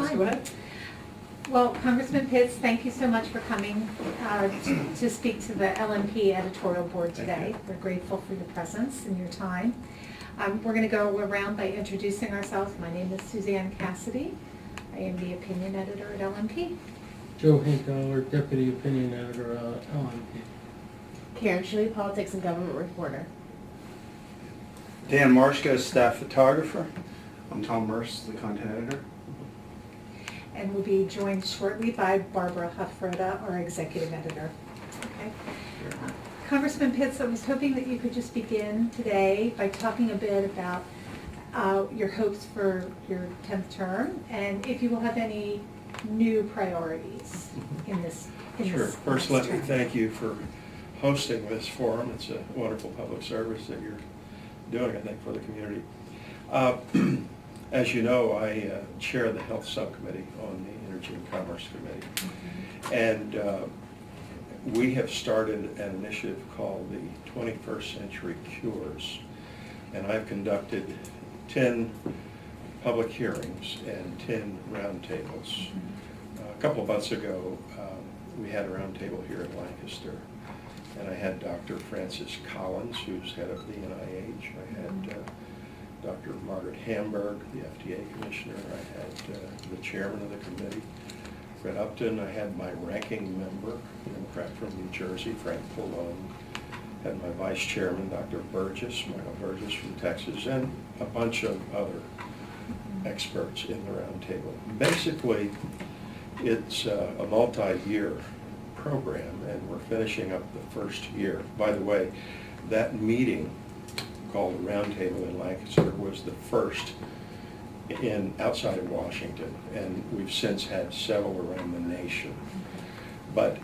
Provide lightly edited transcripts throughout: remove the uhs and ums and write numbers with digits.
fine. Go ahead. Well, Congressman Pitts, thank you so much for coming to speak to the LNP editorial board today. We're grateful for your presence and your time. We're going to go around by introducing ourselves. My name is Suzanne Cassidy. I am the opinion editor at LNP. Joe Hinkler, Deputy Opinion Editor at LNP. Karen Shui, Politics and Government Reporter. Dan Marshko, Staff Photographer. I'm Tom Merce, the Content Editor. And we'll be joined shortly by Barbara Huffroda, our Executive Editor. Okay. Congressman Pitts, I was hoping that you could just begin today by talking a bit about your hopes for your 10th term, and if you will have any new priorities in this. Sure. First, let me thank you for hosting this forum. It's a wonderful public service that you're doing, I think, for the community. As you know, I chair the Health Subcommittee on the Energy and Commerce Committee. And we have started an initiative called the 21st Century Cures. And I've conducted 10 public hearings and 10 roundtables. A couple of months ago, we had a roundtable here in Lancaster. And I had Dr. Francis Collins, who's head of the NIH. I had Dr. Margaret Hamburg, the FDA Commissioner. I had the Chairman of the committee, Fred Upton. I had my ranking member, Democrat from New Jersey, Frank Pallone. Had my Vice Chairman, Dr. Burgess, Michael Burgess from Texas, and a bunch of other experts in the roundtable. Basically, it's a multi-year program, and we're finishing up the first year. By the way, that meeting called the Roundtable in Lancaster was the first outside of Washington, and we've since had several around the nation. But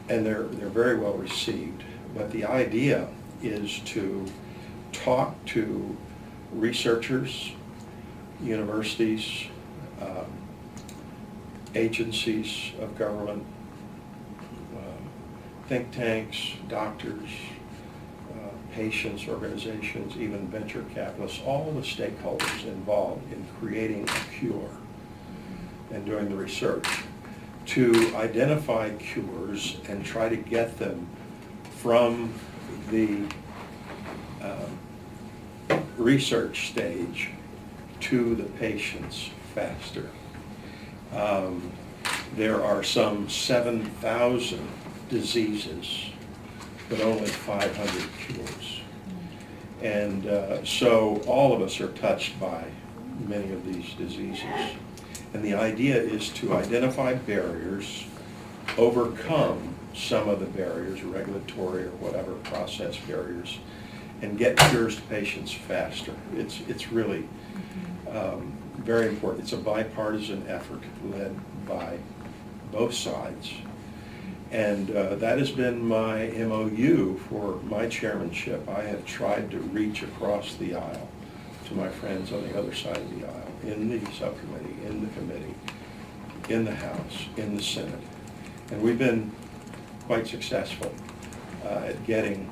and they're very well received. But the idea is to talk to researchers, universities, agencies of government, think tanks, doctors, patients, organizations, even venture capitalists, all the stakeholders involved in creating a cure and doing the research to identify cures and try to get them from the research stage to the patients faster. There are some 7,000 diseases, but only 500 cures. And so all of us are touched by many of these diseases. And the idea is to identify barriers, overcome some of the barriers, regulatory or whatever process barriers, and get cures to patients faster. It's really very important. It's a bipartisan effort led by both sides. And that has been my MOU for my chairmanship. I have tried to reach across the aisle to my friends on the other side of the aisle, in the subcommittee, in the committee, in the House, in the Senate. And we've been quite successful at getting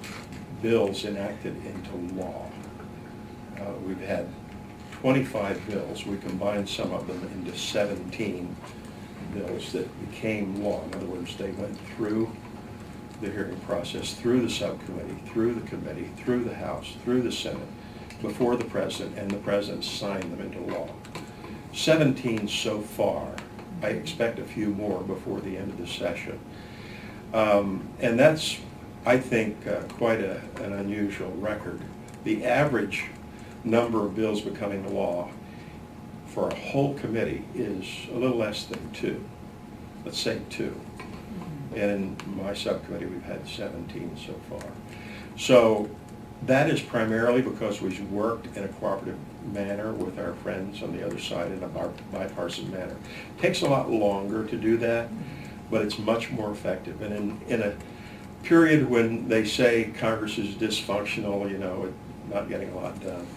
bills enacted into law. We've had 25 bills. We combined some of them into 17 bills that became law. In other words, they went through the hearing process, through the subcommittee, through the committee, through the House, through the Senate, before the President, and the President signed them into law. 17 so far. I expect a few more before the end of the session. And that's, I think, quite an unusual record. The average number of bills becoming law for a whole committee is a little less than 2. Let's say 2. And in my subcommittee, we've had 17 so far. So that is primarily because we've worked in a cooperative manner with our friends on the other side in a bipartisan manner. It takes a lot longer to do that, but it's much more effective. And in a period when they say Congress is dysfunctional, not getting a lot done,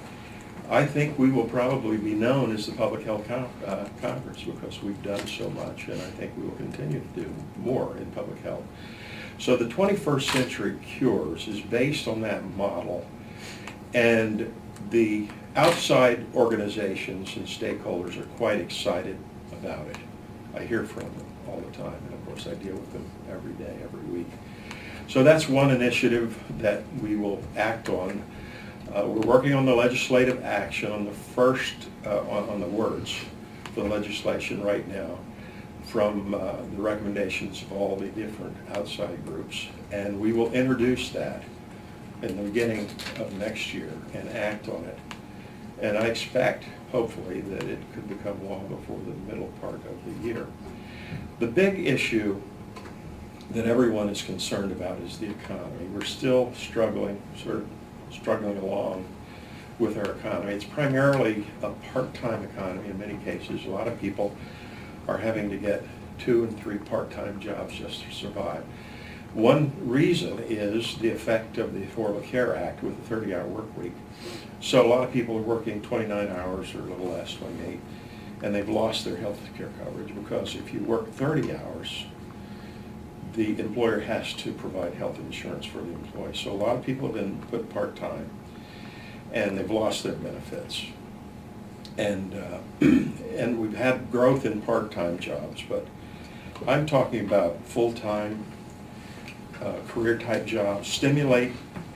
I think we will probably be known as the Public Health Congress because we've done so much, and I think we will continue to do more in public health. So the 21st Century Cures is based on that model, and the outside organizations and stakeholders are quite excited about it. I hear from them all the time, and of course I deal with them every day, every week. So that's one initiative that we will act on. We're working on the legislative action on the first, on the words for the legislation right now from the recommendations of all the different outside groups. And we will introduce that in the beginning of next year and act on it. And I expect, hopefully, that it could become law before the middle part of the year. The big issue that everyone is concerned about is the economy. We're still struggling, sort of struggling along with our economy. It's primarily a part-time economy in many cases. A lot of people are having to get 2 and 3 part-time jobs just to survive. One reason is the effect of the Affordable Care Act with the 30-hour work week. So a lot of people are working 29 hours or a little less, 28, and they've lost their health care coverage because if you work 30 hours, the employer has to provide health insurance for the employee. So a lot of people have been put part-time, and they've lost their benefits. And and we've had growth in part-time jobs, but I'm talking about full-time, career-type jobs, stimulating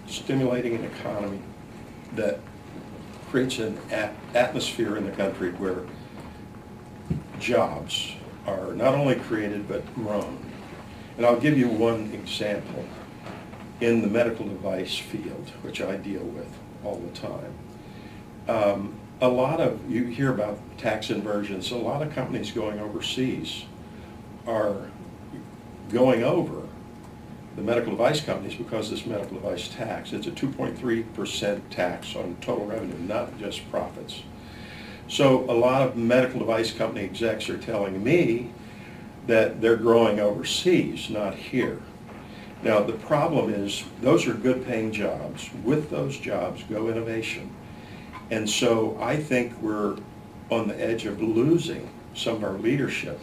an economy that creates an atmosphere in the country where jobs are not only created but grown. And I'll give you one example. In the medical device field, which I deal with all the time, a lot of, you hear about tax inversions, a lot of companies going overseas are going over the medical device companies because this medical device tax, it's a 2.3% tax on total revenue, not just profits. So a lot of medical device company execs are telling me that they're growing overseas, not here. Now the problem is those are good paying jobs. With those jobs go innovation. And so I think we're on the edge of losing some of our leadership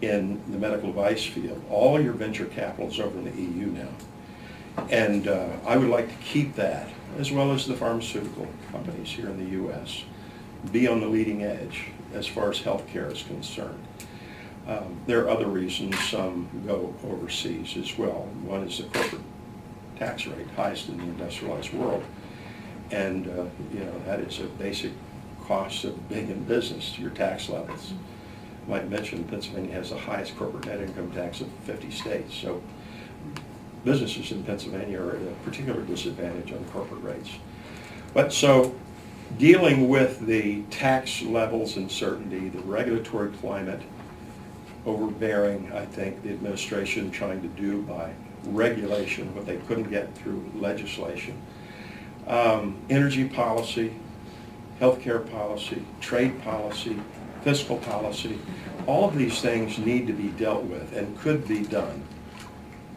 in the medical device field. All your venture capital is over in the EU now. And I would like to keep that, as well as the pharmaceutical companies here in the U.S., be on the leading edge as far as healthcare is concerned. There are other reasons some go overseas as well. One is the corporate tax rate, highest in the industrialized world. And you know, that is a basic cost of being in business, your tax levels. I might mention Pennsylvania has the highest corporate net income tax of 50 states. So businesses in Pennsylvania are at a particular disadvantage on corporate rates. But so dealing with the tax levels uncertainty, the regulatory climate, overbearing, I think, the administration trying to do by regulation what they couldn't get through legislation. Energy policy, healthcare policy, trade policy, fiscal policy, all of these things need to be dealt with and could be done,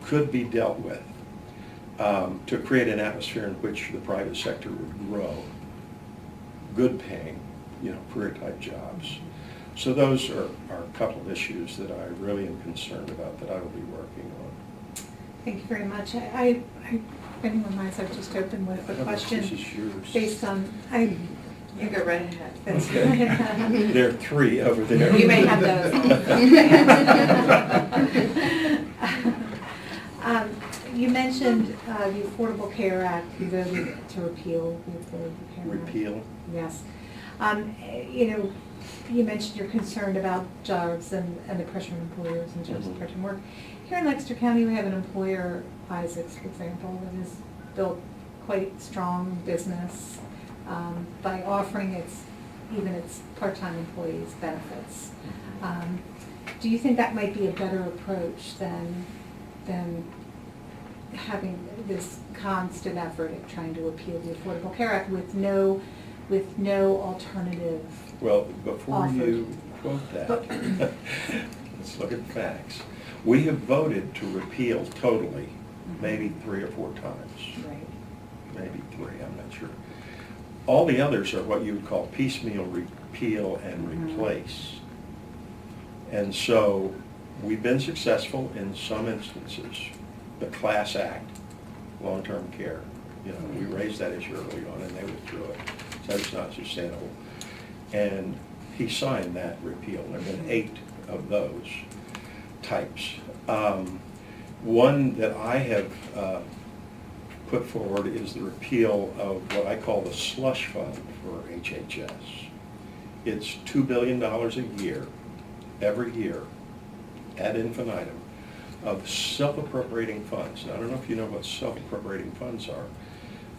could be dealt with to create an atmosphere in which the private sector would grow, good paying, career type jobs. So those are a couple of issues that I really am concerned about that I will be working on. Thank you very much. If anyone minds, I've just opened with a question This is yours. based on, You go right ahead. that's Okay. There are 3 over there. You may have those. You mentioned the Affordable Care Act, you voted to repeal the Affordable Care Act. Repeal? Yes. You mentioned you're concerned about jobs and the pressure on employers in terms of part-time work. Here in Lancaster County, we have an employer, Isaacs, for example, that has built quite strong business by offering its part-time employees benefits. Do you think that might be a better approach than having this constant effort at trying to repeal the Affordable Care Act with no alternative? Well, before offered? you quote that, let's look at the facts. We have voted to repeal totally, maybe 3 or 4 times. Right. Maybe 3, I'm not sure. All the others are what you would call piecemeal repeal and replace. And so we've been successful in some instances. The Class Act, long-term care, we raised that issue early on and they withdrew it. Said it's not sustainable. And he signed that repeal. There have been 8 of those types. One that I have put forward is the repeal of what I call the slush fund for HHS. It's $2 billion a year, every year, ad infinitum, of self-appropriating funds. Now, I don't know if you know what self-appropriating funds are,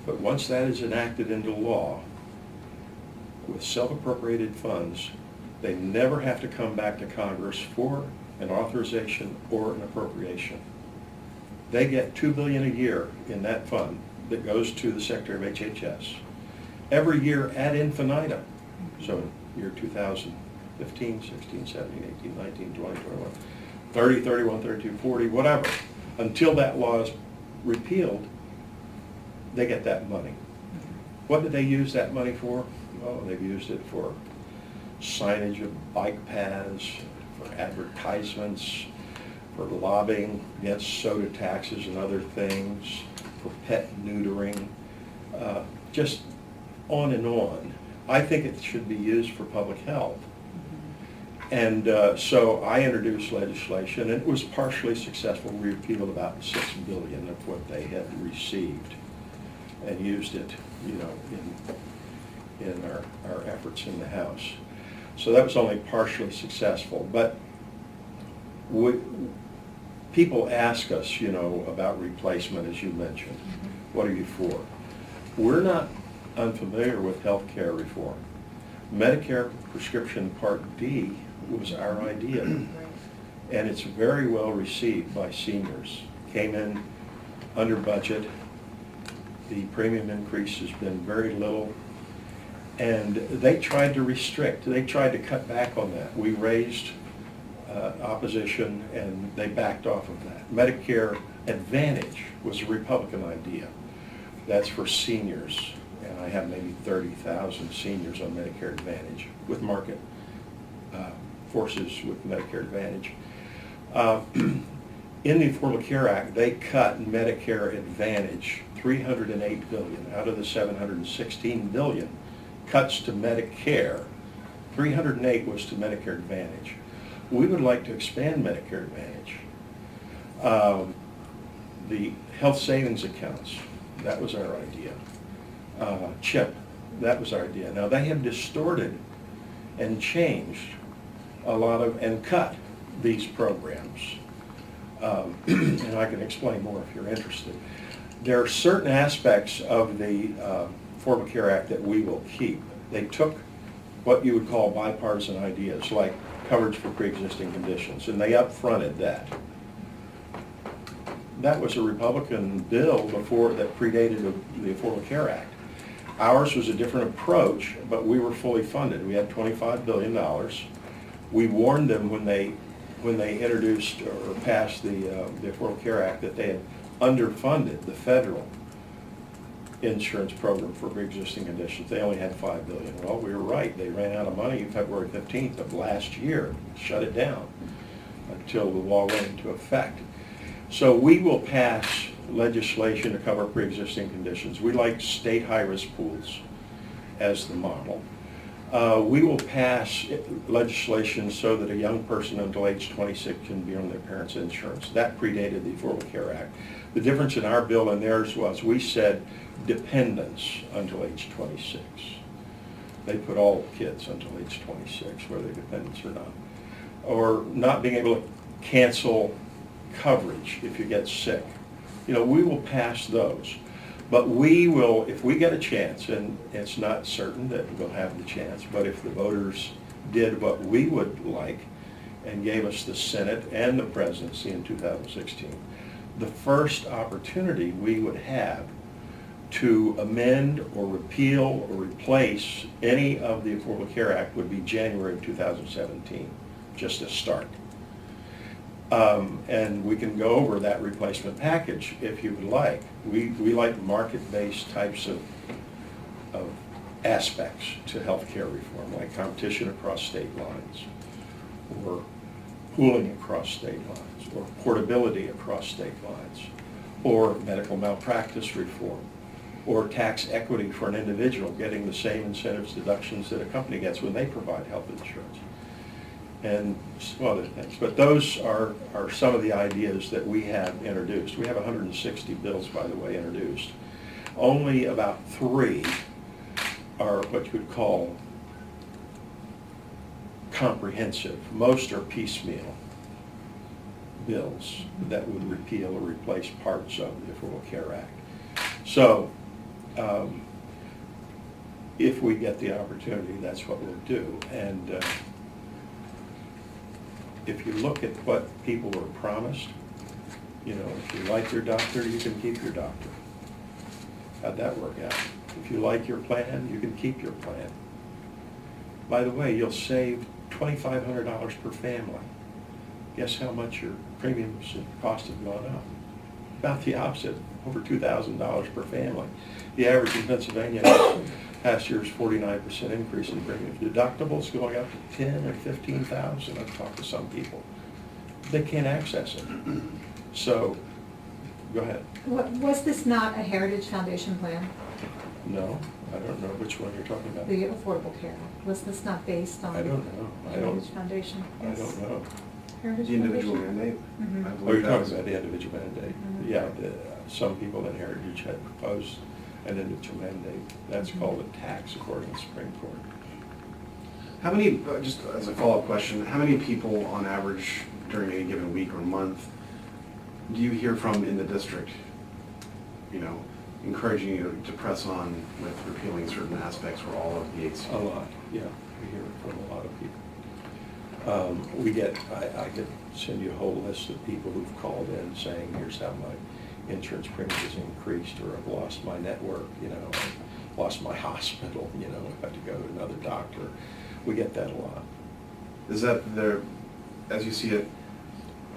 but once that is enacted into law, with self-appropriated funds, they never have to come back to Congress for an authorization or an appropriation. They get $2 billion a year in that fund that goes to the Secretary of HHS. Every year ad infinitum. So in year 2015, 16, 17, 18, 19, 20, 21, 30, 31, 32, 40, whatever. Until that law is repealed, they get that money. What do they use that money for? Well, they've used it for signage of bike paths, for advertisements, for lobbying against soda taxes and other things, for pet neutering, just on and on. I think it should be used for public health. And so I introduced legislation, and it was partially successful. We repealed about $6 billion of what they had received and used it, you know, in our efforts in the House. So that was only partially successful. But people ask us, you know, about replacement, as you mentioned. What are you for? We're not unfamiliar with health care reform. Medicare prescription Part D was our idea. And it's very well received by seniors. Came in under budget. The premium increase has been very little. And they tried to restrict, they tried to cut back on that. We raised opposition and they backed off of that. Medicare Advantage was a Republican idea. That's for seniors. And I have maybe 30,000 seniors on Medicare Advantage with market forces with Medicare Advantage. In the Affordable Care Act, they cut Medicare Advantage $308 billion out of the $716 billion. Cuts to Medicare, 308 was to Medicare Advantage. We would like to expand Medicare Advantage. The health savings accounts, that was our idea. CHIP, that was our idea. Now they have distorted and changed a lot of, and cut these programs. And I can explain more if you're interested. There are certain aspects of the Affordable Care Act that we will keep. They took what you would call bipartisan ideas, like coverage for pre-existing conditions, and they upfronted that. That was a Republican bill before that predated the Affordable Care Act. Ours was a different approach, but we were fully funded. We had $25 billion. We warned them when they introduced or passed the Affordable Care Act that they had underfunded the federal insurance program for pre-existing conditions. They only had $5 billion. Well, we were right. They ran out of money February 15th of last year, shut it down until the law went into effect. So we will pass legislation to cover pre-existing conditions. We like state high-risk pools as the model. We will pass legislation so that a young person until age 26 can be on their parents' insurance. That predated the Affordable Care Act. The difference in our bill and theirs was we said dependents until age 26. They put all kids until age 26, whether they're dependents or not. Or not being able to cancel coverage if you get sick. You know, we will pass those. But we will, if we get a chance, and it's not certain that we'll have the chance, but if the voters did what we would like and gave us the Senate and the presidency in 2016, the first opportunity we would have to amend or repeal or replace any of the Affordable Care Act would be January of 2017, just a start. And we can go over that replacement package if you would like. We like market-based types of aspects to healthcare reform, like competition across state lines, or pooling across state lines, or portability across state lines, or medical malpractice reform, or tax equity for an individual getting the same incentives, deductions that a company gets when they provide health insurance. And some other things. But those are some of the ideas that we have introduced. We have 160 bills, by the way, introduced. Only about 3 are what you would call comprehensive. Most are piecemeal bills that would repeal or replace parts of the Affordable Care Act. So, if we get the opportunity, that's what we'll do. And if you look at what people were promised, you know, if you like your doctor, you can keep your doctor. How'd that work out? If you like your plan, you can keep your plan. By the way, you'll save $2,500 per family. Guess how much your premiums and costs have gone up? About the opposite, over $2,000 per family. The average in Pennsylvania past year's 49% increase in premiums. Deductibles going up to 10 or 15,000. I've talked to some people. They can't access it. So, go ahead. Was this not a Heritage Foundation plan, No, I don't know which one you're talking about. the Affordable Care? Was this not based on? I don't know. Heritage Foundation? I Yes. don't know. Heritage The individual Foundation? mandate. Mhm. I Oh, believe you're that talking was- about the individual mandate. Mhm. Yeah, some people in Heritage had proposed an individual mandate. That's Mhm. called a tax according to the Supreme Court. How many, just as a follow-up question, how many people on average during any given week or month do you hear from in the district, you know, encouraging you to press on with repealing certain aspects or all of the ACA? A lot, yeah. We hear it from a lot of people. I could send you a whole list of people who've called in saying, here's how my insurance premium has increased, or I've lost my network, you know, I've lost my hospital, you know, I have to go to another doctor. We get that a lot. Is that there, as you see it,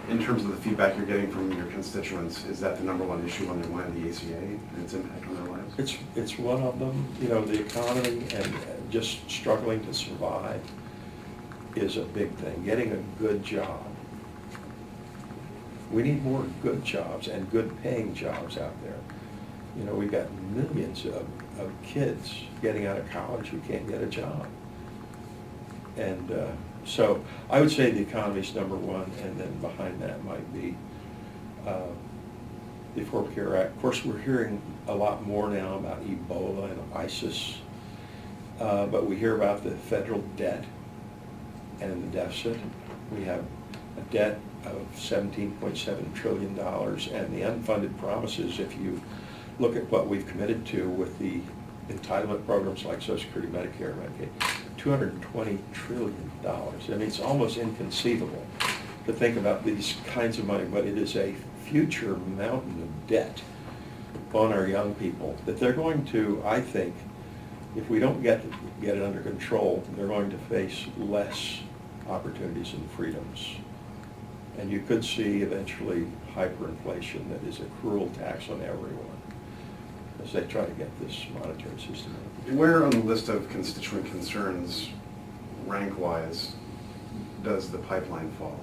in terms of the feedback you're getting from your constituents, is that the number one issue on their mind, the ACA and its impact on their lives? It's one of them, you know, the economy and just struggling to survive is a big thing. Getting a good job. We need more good jobs and good paying jobs out there. You know, we've got millions of kids getting out of college who can't get a job. And so I would say the economy's number one, and then behind that might be the Affordable Care Act. Of course, we're hearing a lot more now about Ebola and ISIS, but we hear about the federal debt and the deficit. We have a debt of $17.7 trillion, and the unfunded promises, if you look at what we've committed to with the entitlement programs like Social Security, Medicare, Medicaid, $220 trillion. I mean, it's almost inconceivable to think about these kinds of money, but it is a future mountain of debt on our young people that they're going to, I think, if we don't get it under control, they're going to face less opportunities and freedoms. And you could see eventually hyperinflation that is a cruel tax on everyone as they try to get this monetary system. Where on the list of constituent concerns, rank-wise, does the pipeline fall?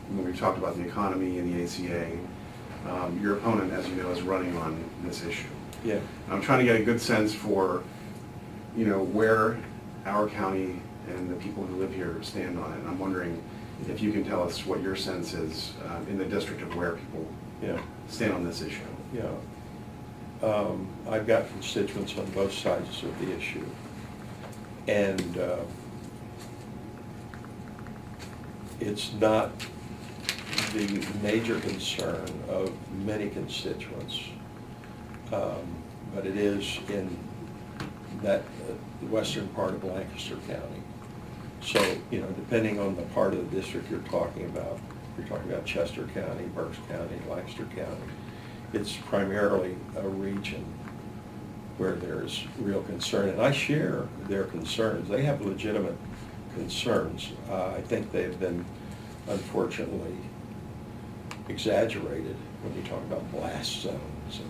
When we've talked about the economy and the ACA, your opponent, as you know, is running on this issue. Yeah. I'm trying to get a good sense for, you know, where our county and the people who live here stand on it. And I'm wondering if you can tell us what your sense is in the district of where people stand on this issue. Yeah. I've got constituents on both sides of the issue. And it's not the major concern of many constituents, but it is in that western part of Lancaster County. So, you know, depending on the part of the district you're talking about Chester County, Berks County, Lancaster County, it's primarily a region where there's real concern. And I share their concerns. They have legitimate concerns. I think they've been, unfortunately, exaggerated when you talk about blast zones and,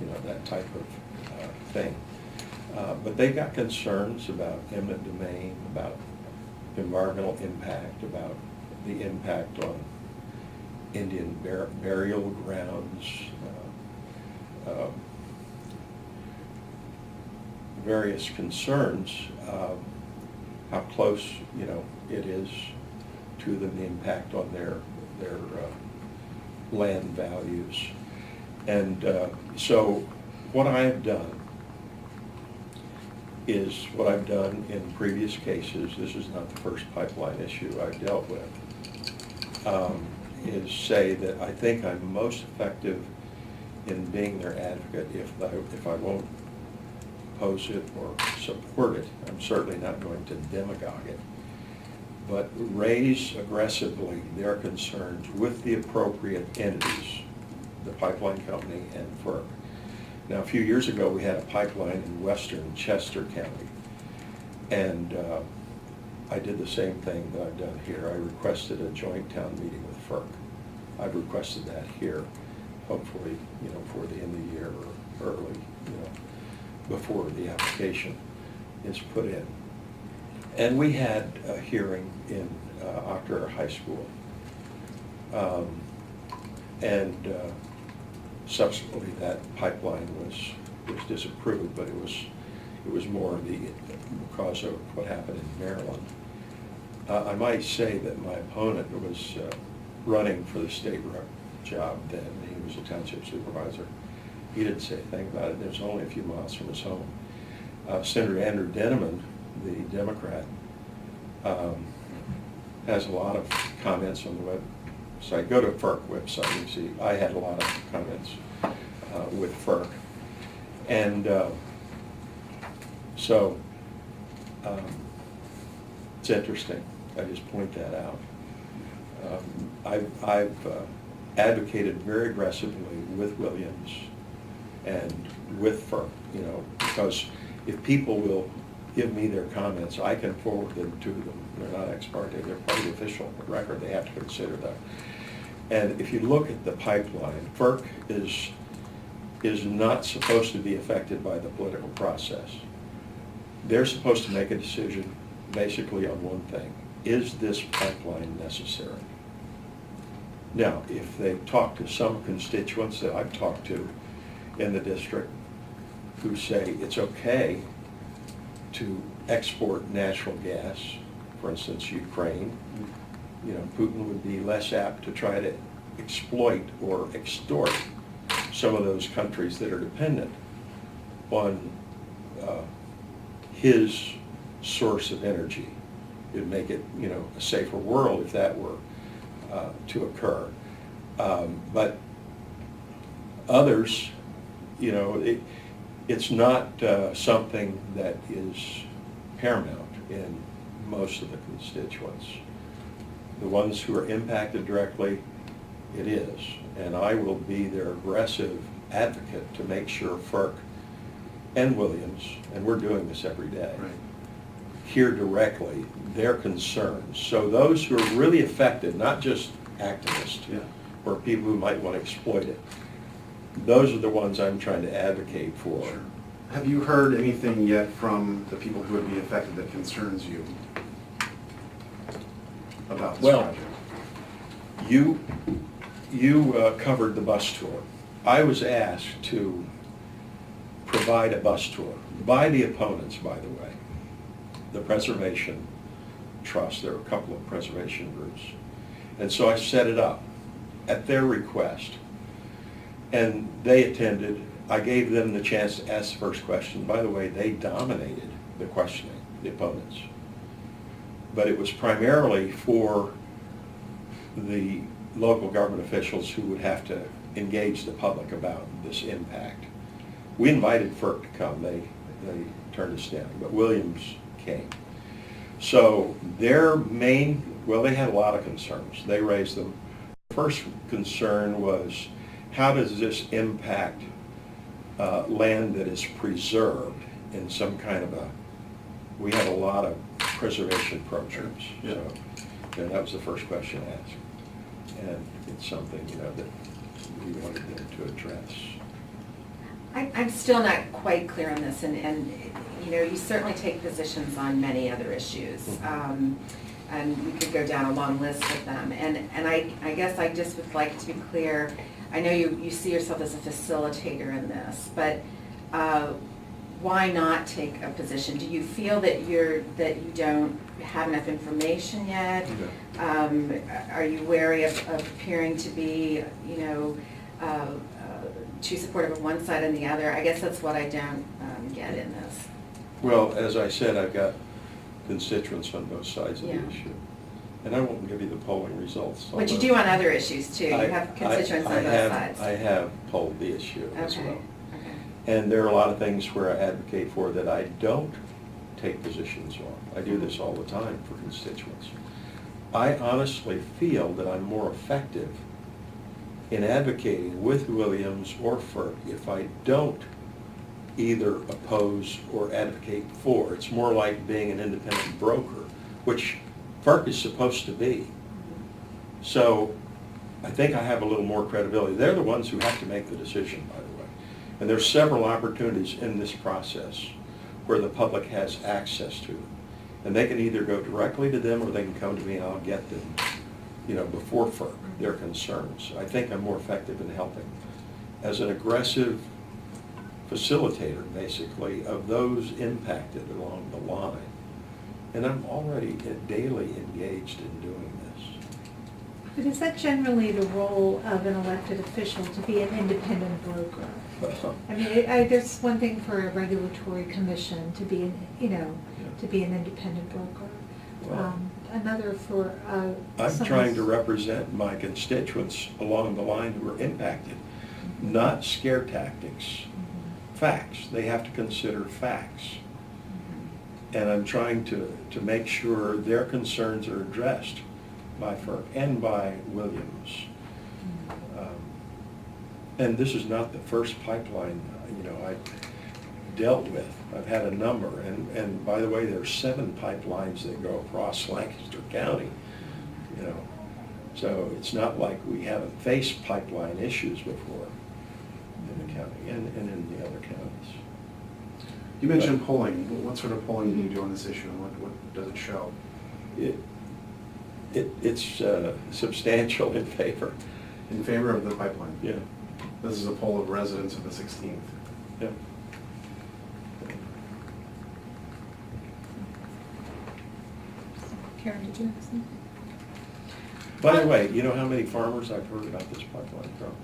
you know, that type of thing. But they've got concerns about eminent domain, about environmental impact, about the impact on Indian burial grounds. various concerns, how close, it is to them, the impact on their land values. And so what I have done is what I've done in previous cases. This is not the first pipeline issue I've dealt with, is say that I think I'm most effective in being their advocate if I won't oppose it or support it. I'm certainly not going to demagogue it, but raise aggressively their concerns with the appropriate entities, the pipeline company and FERC. Now, a few years ago, we had a pipeline in western Chester County, and I did the same thing that I've done here. I requested a joint town meeting with FERC. I've requested that here, hopefully, for the end of the year or early, before the application is put in. And we had a hearing in Octor High School. And subsequently, that pipeline was disapproved, but it was more because of what happened in Maryland. I might say that my opponent was running for the state rep job then. He was a township supervisor. He didn't say a thing about it. It was only a few miles from his home. Senator Andrew Denneman, the Democrat, has a lot of comments on the website. Go to FERC website and see. I had a lot of comments with FERC. And so it's interesting. I just point that out. I've advocated very aggressively with Williams and with FERC, because if people will give me their comments, I can forward them to them. They're not ex parte, they're part of the official record. They have to consider that. And if you look at the pipeline, FERC is not supposed to be affected by the political process. They're supposed to make a decision basically on one thing. Is this pipeline necessary? Now, if they talk to some constituents that I've talked to in the district who say it's okay to export natural gas, for instance, Ukraine, Putin would be less apt to try to exploit or extort some of those countries that are dependent on his source of energy. It would make it, a safer world if that were to occur. But others, it's not something that is paramount in most of the constituents. The ones who are impacted directly, it is. And I will be their aggressive advocate to make sure FERC and Williams, and we're doing this every day, Right. hear directly their concerns. So those who are really affected, not just activists or people who might want to exploit it, those are the ones I'm trying to advocate for. Sure. Have you heard anything yet from the people who would be affected that concerns you about this Well, project? You covered the bus tour. I was asked to provide a bus tour by the opponents, by the way, the Preservation Trust. There were a couple of preservation groups. And so I set it up at their request. And they attended. I gave them the chance to ask the first question. By the way, they dominated the questioning, the opponents. But it was primarily for the local government officials who would have to engage the public about this impact. We invited FERC to come. They turned us down, but Williams came. So their main, they had a lot of concerns. They raised them. The first concern was, how does this impact land that is preserved in some kind of we have a lot of preservation programs. Yeah. So that was the first question asked. And it's something, that we wanted them to address. I'm still not quite clear on this, and you certainly take positions on many other issues. And we could go down a long list of them. And I guess I just would like to be clear. I know you see yourself as a facilitator in this, but why not take a position? Do you feel that you don't have enough information yet? Are you wary of appearing to be, too supportive of one side and the other? I guess that's what I don't get in this. Well, as I said, I've got constituents on both sides of the Yeah. issue. And I won't give you the polling results. What you although do on other issues too, you have constituents on both sides. I have polled the issue as Okay, well. okay. And there are a lot of things where I advocate for that I don't take positions on. I do this all the time for constituents. I honestly feel that I'm more effective in advocating with Williams or FERC if I don't either oppose or advocate for. It's more like being an independent broker, which FERC is supposed to be. So I think I have a little more credibility. They're the ones who have to make the decision, by the way. And there's several opportunities in this process where the public has access to them. And they can either go directly to them or they can come to me and I'll get them, before FERC, their concerns. I think I'm more effective in helping as an aggressive facilitator, basically, of those impacted along the line. And I'm already daily engaged in doing this. But is that generally the role of an elected official, to be an independent broker? I mean, there's one thing for a regulatory commission to be, to be an independent broker. Well, Another for. I'm trying to represent my constituents along the line who are impacted, not scare tactics, facts. They have to consider facts. And I'm trying to make sure their concerns are addressed by FERC and by Williams. And this is not the first pipeline, I dealt with. I've had a number, and by the way, there are 7 pipelines that go across Lancaster County, So it's not like we haven't faced pipeline issues before in the county and in the other counties. You mentioned polling. What sort of polling do you do on this issue, and what does it show? It's substantial in favor. In favor of the pipeline? Yeah. This is a poll of residents of the 16th. Yeah. Karen, did you have something? By the way, you know how many farmers I've heard about this pipeline from?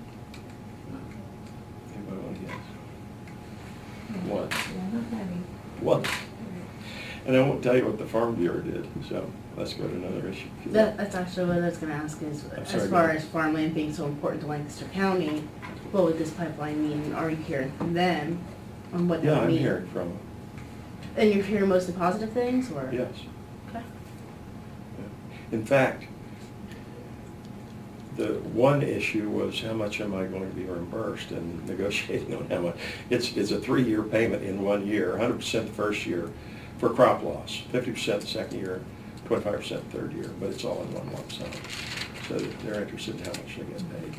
Anybody want to guess? One. Yeah, not many. One. And I won't tell you what the Farm Bureau did, so let's go to another issue. if you like. That's actually what I was gonna ask is, I'm as sorry, far go as farmland being so important to Lancaster County, what would this pipeline mean? Are you hearing from them on what that Yeah, would mean? I'm hearing from them, And you're hearing mostly positive things, or? yes. Okay. In fact, the one issue was how much am I going to be reimbursed, and negotiating on how much. It's a 3-year payment in 1 year, 100% the first year for crop loss, 50% the second year, 25% the third year, but it's all in one lump sum. So they're interested in how much they get paid.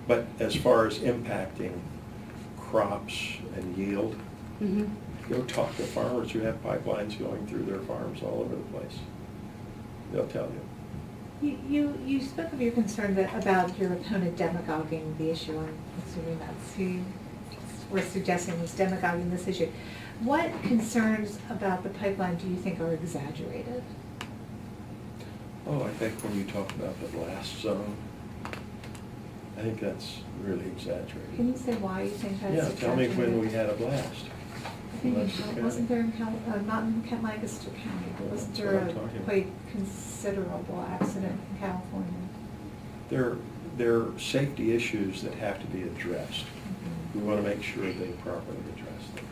But as far as impacting crops and yield, Mm-hmm. go talk to farmers who have pipelines going through their farms all over the place. They'll tell you. You spoke of your concern about your opponent demagoguing the issue. I'm assuming that's who you were suggesting was demagoguing this issue. What concerns about the pipeline do you think are exaggerated? Oh, I think when you talk about the blast zone, I think that's really exaggerated. Can you say why you think that's Yeah, exaggerated? tell me when we had a blast. I think Lancaster County. wasn't there in not in Lancaster County, but wasn't That's there what I'm a talking about. quite considerable accident in California? There are safety issues that have to be addressed. Mm-hmm. We want to make sure they properly address them.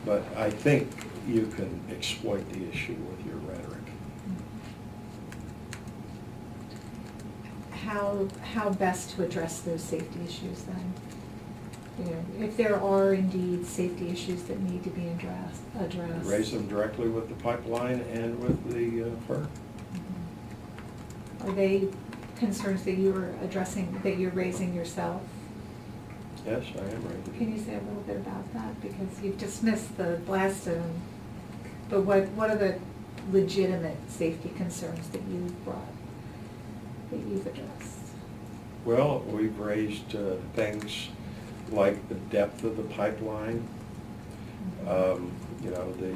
But I think you can exploit the issue with your rhetoric. How best to address those safety issues then? If there are indeed safety issues that need to be addressed. Raise them directly with the pipeline and with the FERC. Are they concerns that you are addressing, that you're raising yourself? Yes, I am raising. Can you say a little bit about that? Because you've dismissed the blast zone, but what are the legitimate safety concerns that you've addressed? Well, we've raised things like the depth of the pipeline, You know, the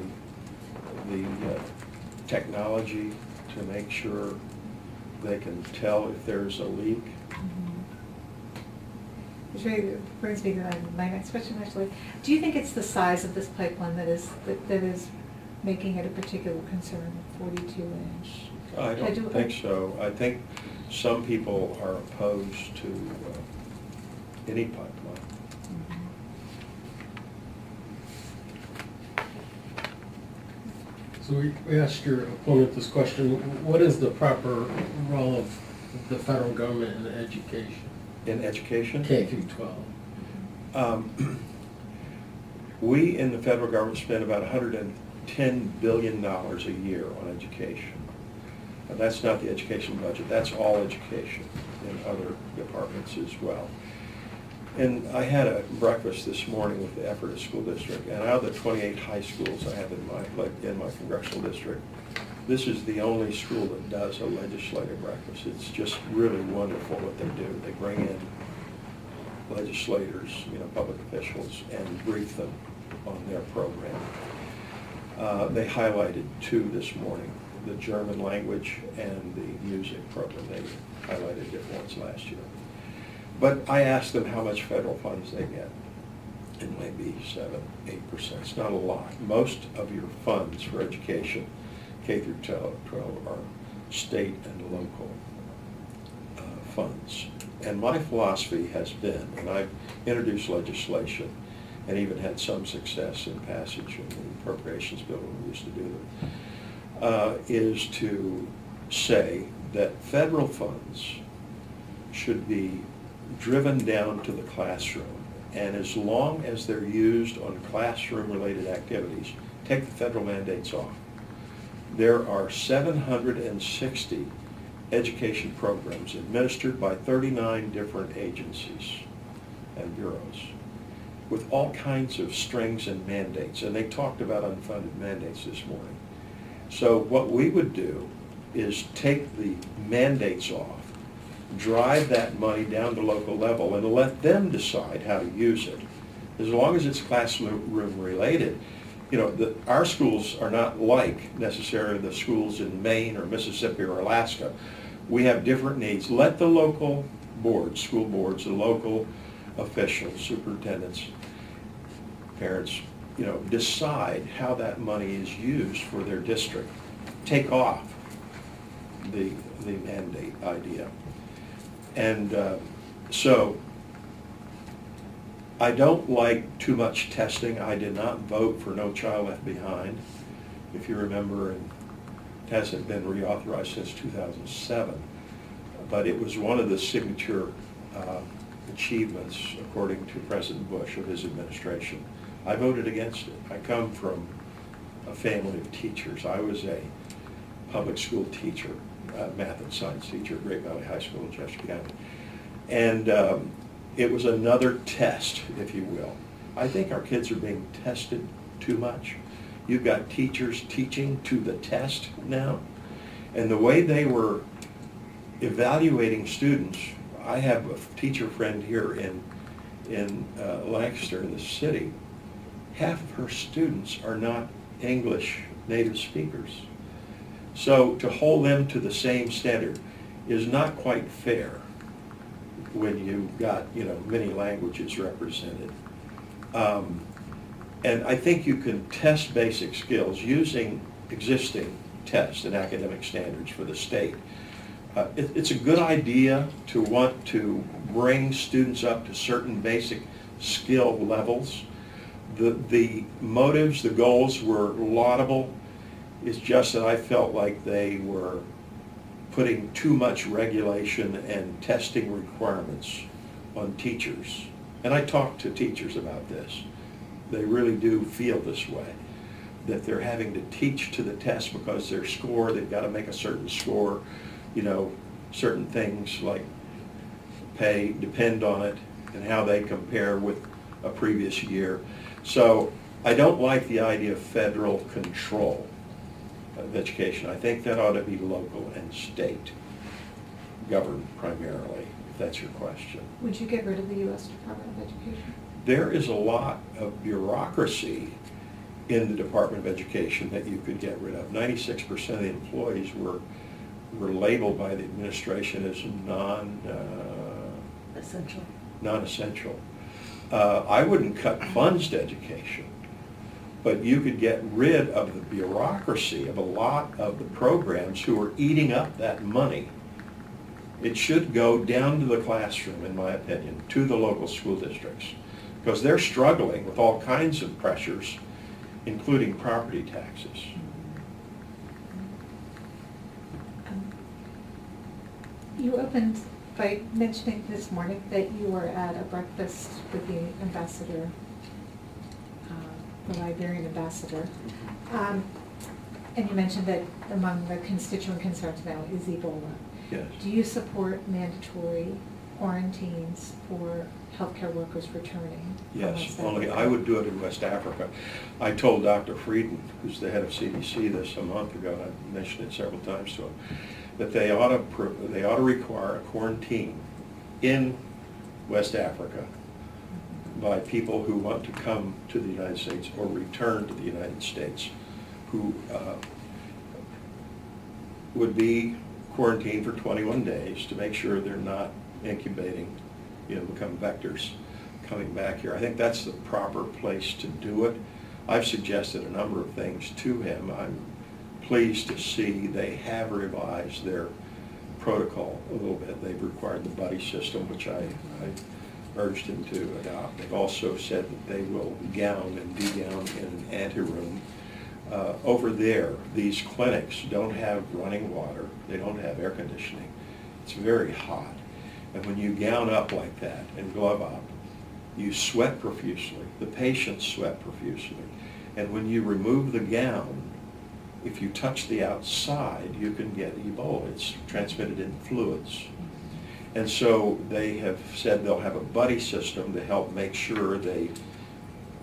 technology to make sure they can tell if there's a leak. Which really brings me to my next question, actually. Do you think it's the size of this pipeline that is making it a particular concern, 42-inch? I don't think so. I think some people are opposed to any pipeline. So we asked your opponent this question, what is the proper role of the federal government in education? In education? K through 12. We in the federal government spend about $110 billion a year on education. And that's not the education budget, that's all education in other departments as well. And I had a breakfast this morning with the Ephrata School District, and out of the 28 high schools I have in my congressional district, this is the only school that does a legislative breakfast. It's just really wonderful what they do. They bring in legislators, you know, public officials, and brief them on their program. They highlighted two this morning, the German language and the music program. They highlighted different ones last year. But I asked them how much federal funds they get. It may be 7-8%. It's not a lot. Most of your funds for education, K through 12, are state and local funds. And my philosophy has been, and I've introduced legislation and even had some success in passage in the appropriations bill when we used to do them, is to say that federal funds should be driven down to the classroom, and as long as they're used on classroom-related activities, take the federal mandates off. There are 760 education programs administered by 39 different agencies and bureaus with all kinds of strings and mandates, and they talked about unfunded mandates this morning. So what we would do is take the mandates off, drive that money down to local level and let them decide how to use it. As long as it's classroom related, you know, our schools are not like necessarily the schools in Maine or Mississippi or Alaska. We have different needs. Let the local boards, school boards, the local officials, superintendents, parents, you know, decide how that money is used for their district. Take off the mandate idea. And so I don't like too much testing. I did not vote for No Child Left Behind, if you remember, and it hasn't been reauthorized since 2007. But it was one of the signature achievements, according to President Bush, of his administration. I voted against it. I come from a family of teachers. I was a public school teacher, math and science teacher at Great Valley High School in Chester County. And it was another test, if you will. I think our kids are being tested too much. You've got teachers teaching to the test now. And the way they were evaluating students, I have a teacher friend here in Lancaster, in the city. Half of her students are not English native speakers. So to hold them to the same standard is not quite fair when you've got, you know, many languages represented. And I think you can test basic skills using existing tests and academic standards for the state. It's a good idea to want to bring students up to certain basic skill levels. The motives, the goals were laudable. It's just that I felt like they were putting too much regulation and testing requirements on teachers. And I talked to teachers about this. They really do feel this way, that they're having to teach to the test because their score, they've got to make a certain score, you know, certain things like pay depend on it and how they compare with a previous year. So I don't like the idea of federal control of education. I think that ought to be local and state governed primarily, if that's your question. Would you get rid of the U.S. Department of Education? There is a lot of bureaucracy in the Department of Education that you could get rid of. 96% of the employees were labeled by the administration as Essential. non-essential. I wouldn't cut funds to education, but you could get rid of the bureaucracy of a lot of the programs who are eating up that money. It should go down to the classroom, in my opinion, to the local school districts, because they're struggling with all kinds of pressures, including property taxes. You opened by mentioning this morning that you were at a breakfast with the ambassador, the librarian ambassador. And you mentioned that among the constituent concerns now is Ebola. Yes. Do you support mandatory quarantines for healthcare workers returning? from Yes, West only Africa? I would do it in West Africa. I told Dr. Frieden, who's the head of CDC, this a month ago, and I mentioned it several times to him, that they ought to require a quarantine in West Africa by people who want to come to the United States or return to the United States, who would be quarantined for 21 days to make sure they're not incubating, become vectors coming back here. I think that's the proper place to do it. I've suggested a number of things to him. I'm pleased to see they have revised their protocol a little bit. They've required the buddy system, which I urged him to adopt. They've also said that they will gown and de-gown in an anteroom. Over there, these clinics don't have running water. They don't have air conditioning. It's very hot. And when you gown up like that and glove up, you sweat profusely. The patients sweat profusely. And when you remove the gown, if you touch the outside, you can get Ebola. It's transmitted in fluids. And so they have said they'll have a buddy system to help make sure they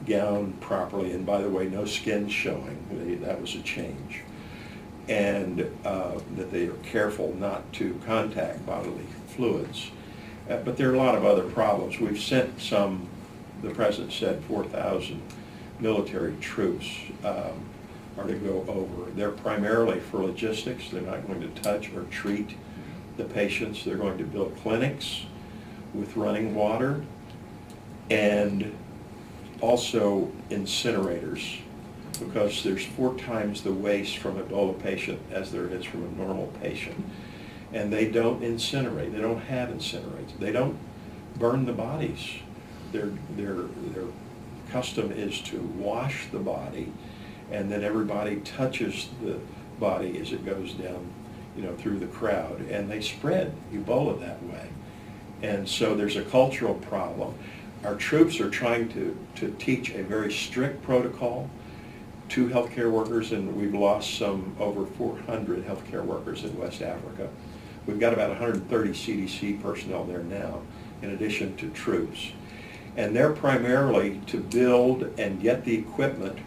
gown properly. And by the way, no skin showing. That was a change. And that they are careful not to contact bodily fluids. But there are a lot of other problems. We've sent some, the president said 4,000 military troops are to go over. They're primarily for logistics. They're not going to touch or treat the patients. They're going to build clinics with running water and also incinerators, because there's 4 times the waste from an Ebola patient as there is from a normal patient. And they don't incinerate. They don't have incinerators. They don't burn the bodies. Their custom is to wash the body, and then everybody touches the body as it goes down, through the crowd, and they spread Ebola that way. And so there's a cultural problem. Our troops are trying to teach a very strict protocol to healthcare workers, and we've lost over 400 healthcare workers in West Africa. We've got about 130 CDC personnel there now, in addition to troops. And they're primarily to build and get the equipment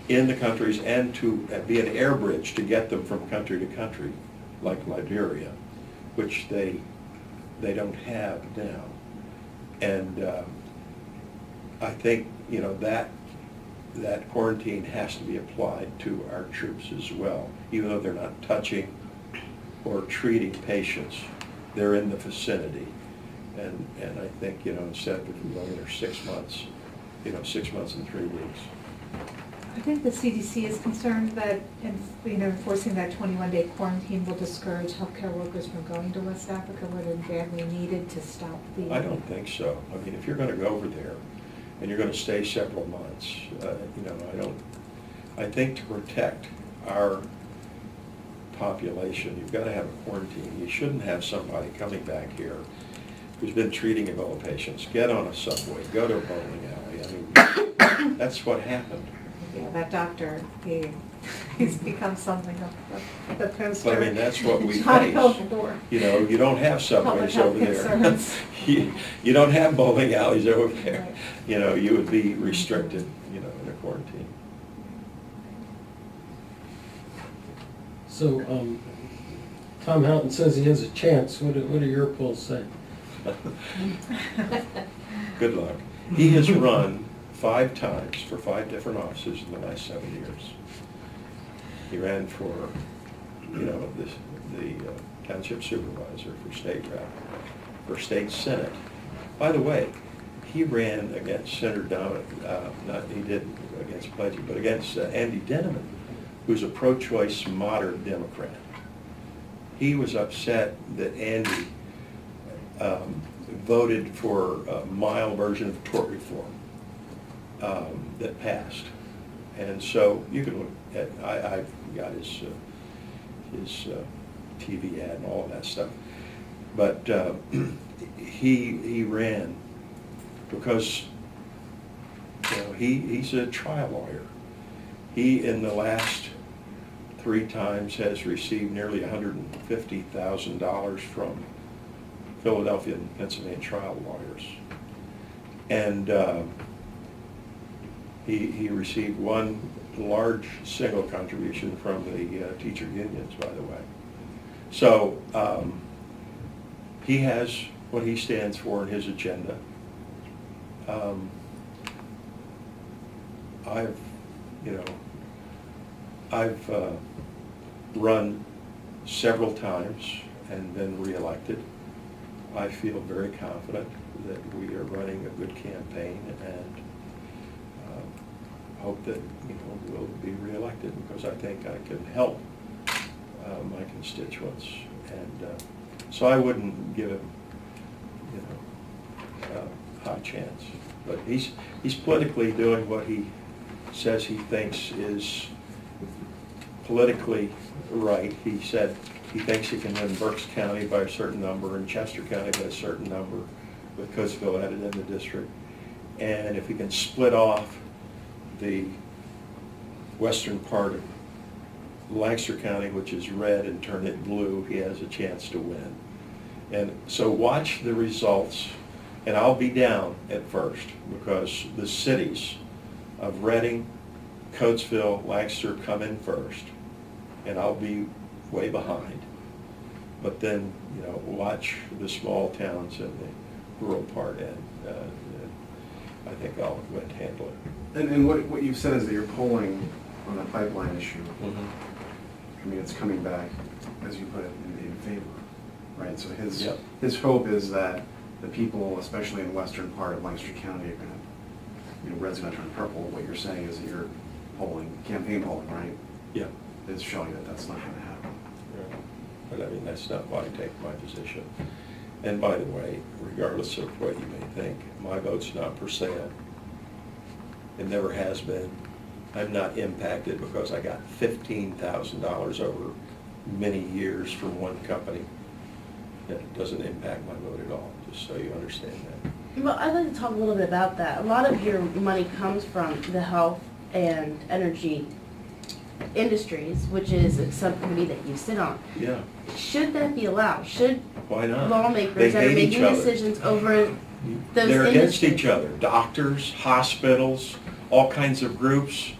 in the countries and to be an air bridge to get them from country to country, like Liberia, which they don't have now. And I think, that quarantine has to be applied to our troops as well, even though they're not touching or treating patients. They're in the vicinity. And I think, instead of going there 6 months, 6 months and 3 weeks. I think the CDC is concerned that, enforcing that 21-day quarantine will discourage healthcare workers from going to West Africa where they're badly needed to stop the... I don't think so. I mean, if you're going to go over there and you're going to stay several months, I think to protect our population, you've got to have a quarantine. You shouldn't have somebody coming back here who's been treating Ebola patients get on a subway, go to a bowling alley. I mean, that's what happened. Yeah, that doctor, he's become something of the poster. But I mean, that's what we child face. for You don't have subways public health over there. concerns. You don't have bowling alleys over there. Right. You would be restricted, in a quarantine. So, Tom Houghton says he has a chance. What do your polls say? Good luck. He has run 5 times for 5 different offices in the last 7 years. He ran for, the township supervisor, for state rep, for state senate. By the way, he ran against Senator he didn't against Pledgey, but against Andy Denneman, who's a pro-choice moderate Democrat. He was upset that Andy voted for a mild version of tort reform that passed. And so you can look at, I've got his TV ad and all of that stuff. But he ran because he's a trial lawyer. He, in the last 3 times, has received nearly $150,000 from Philadelphia and Pennsylvania trial lawyers. And he received one large single contribution from the teacher unions, by the way. So he has what he stands for in his agenda. I've run several times and been reelected. I feel very confident that we are running a good campaign, and hope that we'll be reelected, because I think I can help my constituents, and so I wouldn't give him a high chance. But he's politically doing what he says he thinks is politically right. He said he thinks he can win Berks County by a certain number and Chester County by a certain number, with Coatesville added in the district. And if he can split off the western part of Lancaster County, which is red, and turn it blue, he has a chance to win. And so watch the results, and I'll be down at first, because the cities of Reading, Coatesville, Lancaster come in first, and I'll be way behind. But then, watch the small towns and the rural part, and I think I'll win to handle it. And what you've said is that you're polling on the pipeline issue. Mm-hmm. I mean, it's coming back, as you put it, in favor, right? So Yep. his hope is that the people, especially in the western part of Lancaster County, are going to, red's going to turn purple. What you're saying is that your campaign polling, right, Yeah. is showing that that's not going to happen. Yeah. But I mean, that's not why I take my position. And by the way, regardless of what you may think, my vote's not for sale. It never has been. I'm not impacted because I got $15,000 over many years from one company. That doesn't impact my vote at all, just so you understand that. Well, I'd like to talk a little bit about that. A lot of your money comes from the health and energy industries, which is a subcommittee that you sit on. Yeah, Should that be allowed? Should why not? lawmakers They that are hate each making other. decisions over those They're against industries? each other. Doctors, hospitals, all kinds of groups,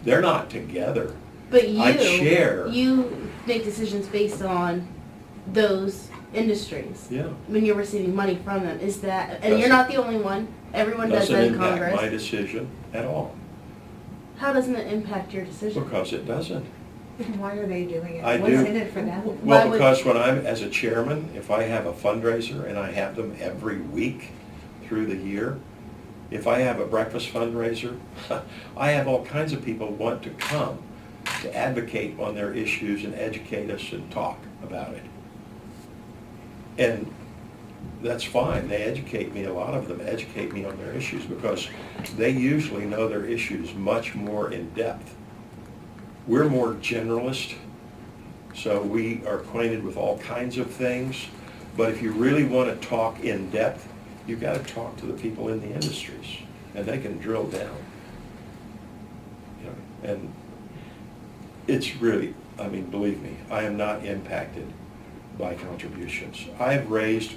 they're not together. But you make decisions based on those industries. Yeah. When you're receiving money from them, is that, and you're not the only one, everyone does that in Doesn't impact my Congress. decision at all, How doesn't it impact your decision? because it doesn't. And why are they doing it? I What's do. in it for them? Why Well, would- because when I'm, as a chairman, if I have a fundraiser, and I have them every week through the year, if I have a breakfast fundraiser, I have all kinds of people want to come to advocate on their issues and educate us and talk about it. And that's fine, they educate me, a lot of them educate me on their issues, because they usually know their issues much more in depth. We're more generalist, so we are acquainted with all kinds of things, but if you really want to talk in depth, you've got to talk to the people in the industries, and they can drill down. And it's really, I mean, believe me, I am not impacted by contributions. I've raised,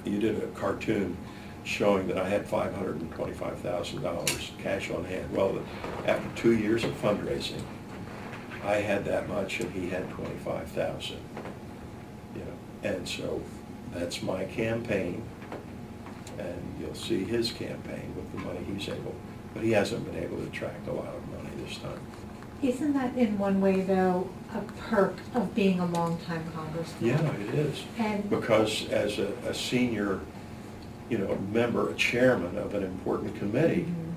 you did a cartoon showing that I had $525,000 cash on hand. Well, after 2 years of fundraising, I had that much and he had 25,000. And so that's my campaign, and you'll see his campaign with the money he's able but he hasn't been able to attract a lot of money this time. Isn't that in one way, though, a perk of being a longtime congressman? Yeah, it is. And Because as a senior, member, a chairman of an important committee, Mhm.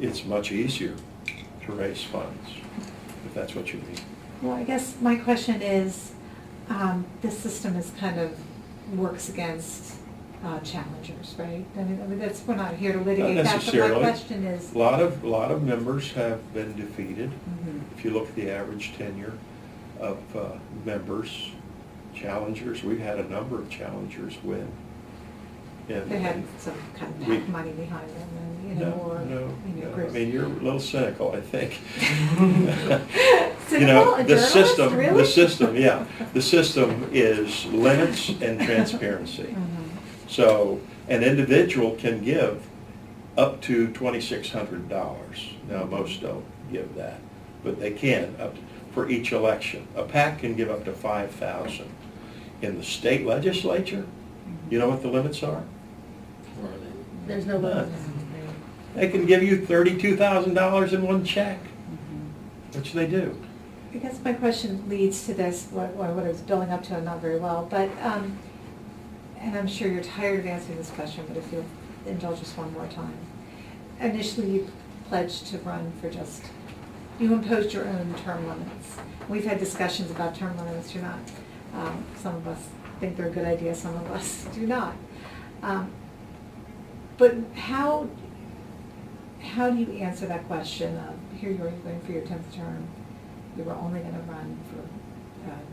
it's much easier to raise funds, if that's what you mean. Well, I guess my question is, this system is kind of works against challengers, right? I mean, that's, we're not here to litigate Not that, but my necessarily. question is. A lot of members have been defeated. Mhm. If you look at the average tenure of members, challengers, we've had a number of challengers win. And They had some kind of PAC money behind them and, or, No. I groups. mean, you're a little cynical, I think. Cynical? A The journalist? system, Really? the system is limits and transparency. Mhm. So an individual can give up to $2,600. Now, most don't give that, but they can for each election. A PAC can give up to $5,000. In the state legislature, you know what the limits are? Or are they- There's no limit. They can give you $32,000 in one check, which they do. I guess my question leads to this, what I was building up to, and not very well, but, and I'm sure you're tired of answering this question, but if you'll indulge us one more time. Initially, you pledged to run for you imposed your own term limits. We've had discussions about term limits or not. Some of us think they're a good idea, some of us do not. But how do you answer that question of, here you are going for your 10th term, you were only going to run for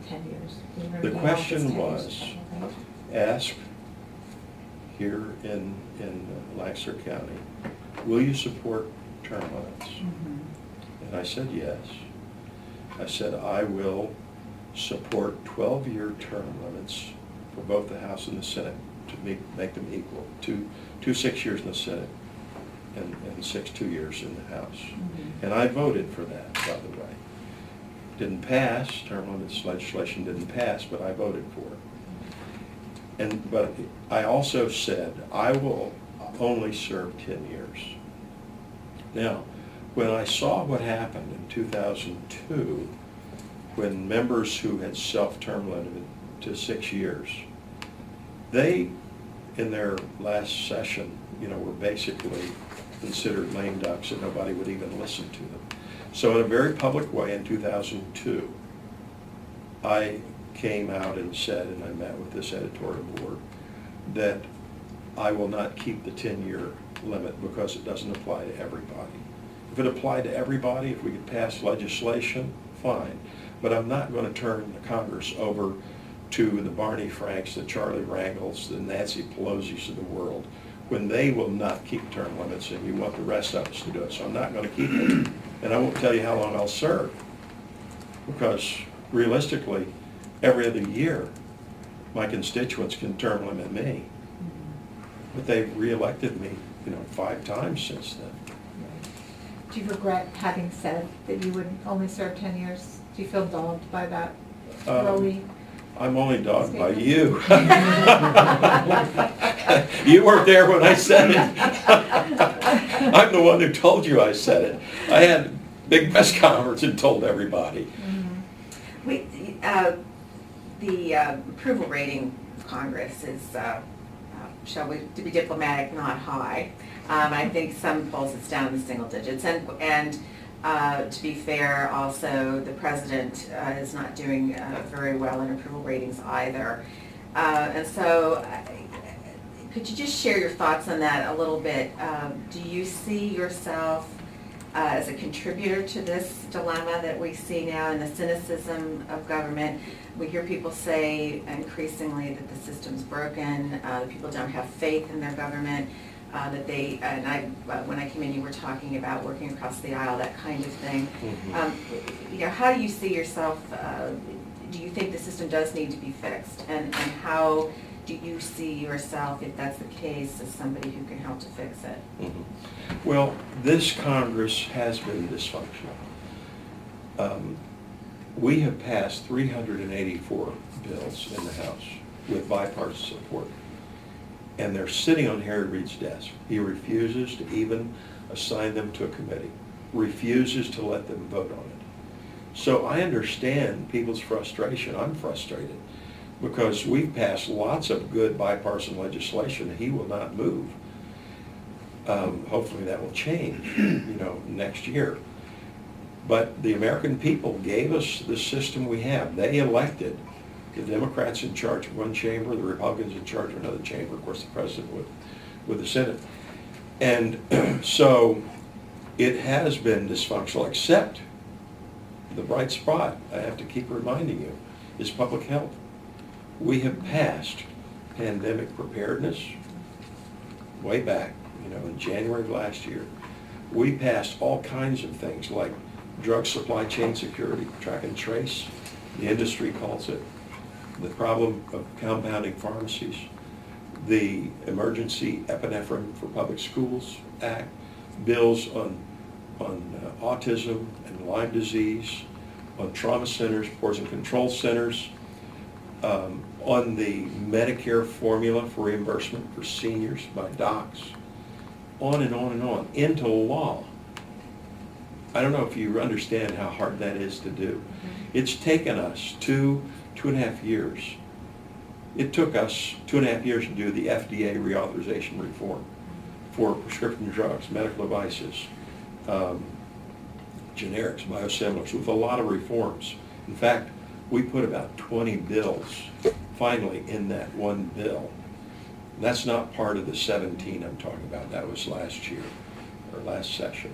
10 years. You were gonna The be in office question 10 years, was, right? asked here in Lancaster County, will you support term limits? Mhm. And I said yes. I said I will support 12-year term limits for both the House and the Senate to make them equal. Two 6 years in the Senate and 6 2 years in the House. Mhm. And I voted for that, by the way. Didn't pass, term limits legislation didn't pass, but I voted for it. But I also said, I will only serve 10 years. Now, when I saw what happened in 2002, when members who had self-term limited to 6 years, they, in their last session, were basically considered lame ducks and nobody would even listen to them. So in a very public way in 2002, I came out and said, and I met with this editorial board, that I will not keep the 10-year limit because it doesn't apply to everybody. If it applied to everybody, if we could pass legislation, fine. But I'm not going to turn the Congress over to the Barney Franks, the Charlie Rangels, the Nancy Pelosi's of the world, when they will not keep term limits and you want the rest of us to do it. So I'm not going to keep it. And I won't tell you how long I'll serve. Because realistically, every other year, my constituents can term limit me. But they've reelected me, 5 times since then. Do you regret having said that you would only serve 10 years? Do you feel dogged by that early? I'm only dogged by statement? you. You weren't there when I said it. I'm the one who told you I said it. I had a big press conference and told everybody. The approval rating of Congress is, shall we, to be diplomatic, not high. I think some polls it's down in the single digits. And to be fair, also, the president is not doing very well in approval ratings either. And so, could you just share your thoughts on that a little bit? Do you see yourself as a contributor to this dilemma that we see now and the cynicism of government? We hear people say increasingly that the system's broken, that people don't have faith in their government, that they, when I came in, you were talking about working across the aisle, that kind of thing. How do you see yourself, do you think the system does need to be fixed? And how do you see yourself, if that's the case, as somebody who can help to fix it? Well, this Congress has been dysfunctional. We have passed 384 bills in the House with bipartisan support. And they're sitting on Harry Reid's desk. He refuses to even assign them to a committee, refuses to let them vote on it. So I understand people's frustration. I'm frustrated because we've passed lots of good bipartisan legislation and he will not move. Hopefully that will change, next year. But the American people gave us the system we have. They elected the Democrats in charge of one chamber, the Republicans in charge of another chamber, of course the president with the Senate. And so it has been dysfunctional, except the bright spot, I have to keep reminding you, is public health. We have passed pandemic preparedness way back, in January of last year. We passed all kinds of things like drug supply chain security, track and trace, the industry calls it, the problem of compounding pharmacies, the Emergency Epinephrine for Public Schools Act, bills on autism and Lyme disease, on trauma centers, poison control centers, on the Medicare formula for reimbursement for seniors by docs, on and on and on, into law. I don't know if you understand how hard that is to do. It's taken us two and a half years. It took us 2.5 years to do the FDA reauthorization reform for prescription drugs, medical devices, generics, biosimilars, with a lot of reforms. In fact, we put about 20 bills finally in that one bill. And that's not part of the 17 I'm talking about. That was last year, or last session.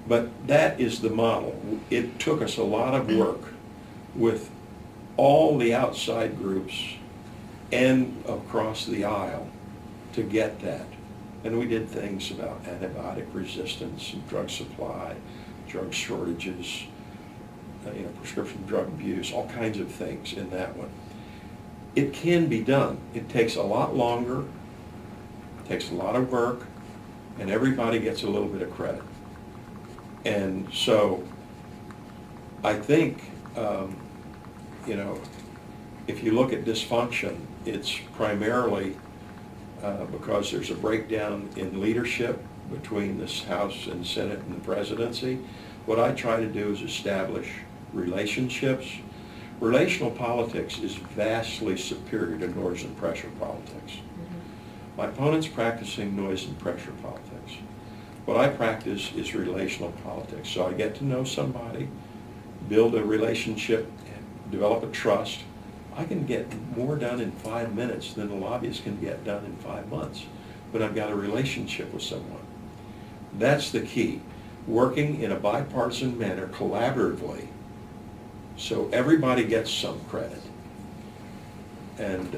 But that is the model. It took us a lot of work with all the outside groups and across the aisle to get that. And we did things about antibiotic resistance and drug supply, drug shortages, prescription drug abuse, all kinds of things in that one. It can be done. It takes a lot longer, takes a lot of work, and everybody gets a little bit of credit. And so I think, if you look at dysfunction, it's primarily because there's a breakdown in leadership between this House and Senate and the presidency. What I try to do is establish relationships. Relational politics is vastly superior to noise and pressure politics. Mm-hmm. My opponent's practicing noise and pressure politics. What I practice is relational politics. So I get to know somebody, build a relationship, develop a trust. I can get more done in 5 minutes than a lobbyist can get done in 5 months when I've got a relationship with someone. That's the key. Working in a bipartisan manner collaboratively so everybody gets some credit. And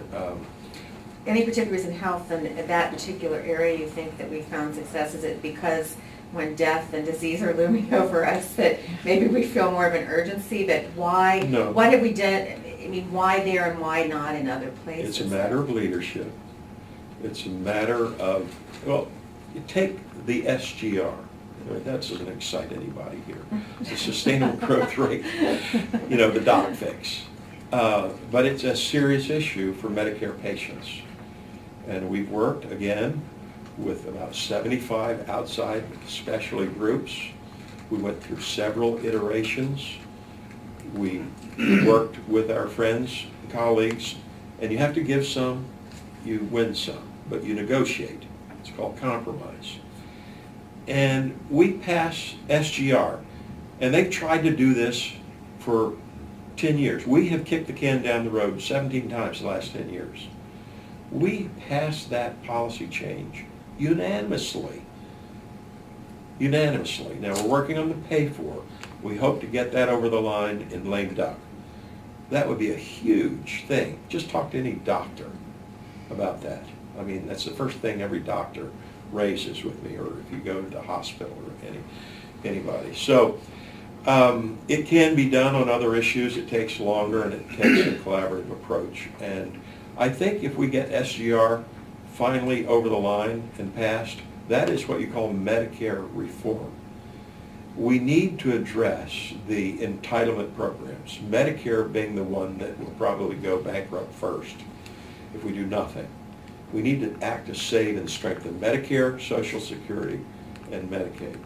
any particular reason health and that particular area you think that we found success? Is it because when death and disease are looming over us that maybe we feel more of an urgency? But why? No. What have we done? I mean, why there and why not in other places? It's a matter of leadership. It's a matter of, well, you take the SGR. That doesn't excite anybody here. The sustainable growth rate, the doc fix. But it's a serious issue for Medicare patients. And we've worked, again, with about 75 outside specialty groups. We went through several iterations. We worked with our friends, colleagues, and you have to give some, you win some, but you negotiate. It's called compromise. And we passed SGR, and they've tried to do this for 10 years. We have kicked the can down the road 17 times the last 10 years. We passed that policy change unanimously. Unanimously. Now we're working on the pay for. We hope to get that over the line in lame duck. That would be a huge thing. Just talk to any doctor about that. I mean, that's the first thing every doctor raises with me, or if you go to the hospital or anybody. So it can be done on other issues. It takes longer and it takes a collaborative approach. And I think if we get SGR finally over the line and passed, that is what you call Medicare reform. We need to address the entitlement programs, Medicare being the one that will probably go bankrupt first if we do nothing. We need to act to save and strengthen Medicare, Social Security, and Medicaid.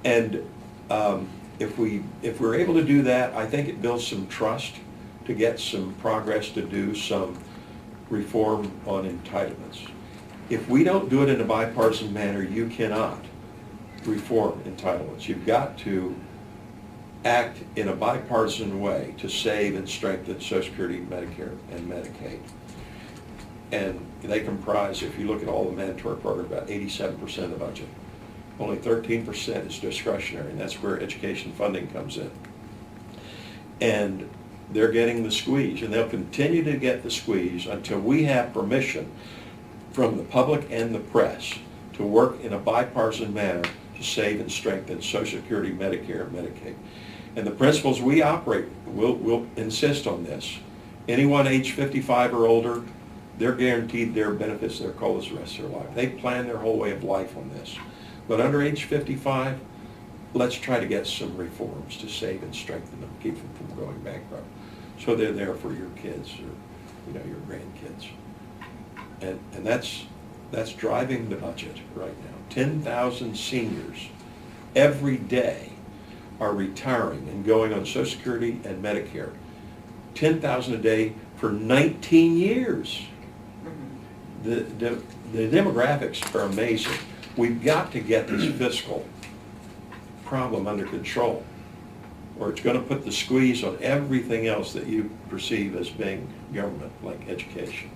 And if we're able to do that, I think it builds some trust to get some progress to do some reform on entitlements. If we don't do it in a bipartisan manner, you cannot reform entitlements. You've got to act in a bipartisan way to save and strengthen Social Security, Medicare, and Medicaid. And they comprise, if you look at all the mandatory programs, about 87% of the budget. Only 13% is discretionary, and that's where education funding comes in. And they're getting the squeeze, and they'll continue to get the squeeze until we have permission from the public and the press to work in a bipartisan manner to save and strengthen Social Security, Medicare, and Medicaid. And the principles we operate will insist on this. Anyone age 55 or older, they're guaranteed their benefits, their COLAs the rest of their life. They plan their whole way of life on this. But under age 55, let's try to get some reforms to save and strengthen them, keep them from going bankrupt. So they're there for your kids or your grandkids. And that's driving the budget right now. 10,000 seniors every day are retiring and going on Social Security and Medicare. 10,000 a day for 19 years. The demographics are amazing. We've got to get this fiscal problem under control, or it's going to put the squeeze on everything else that you perceive as being government, like education.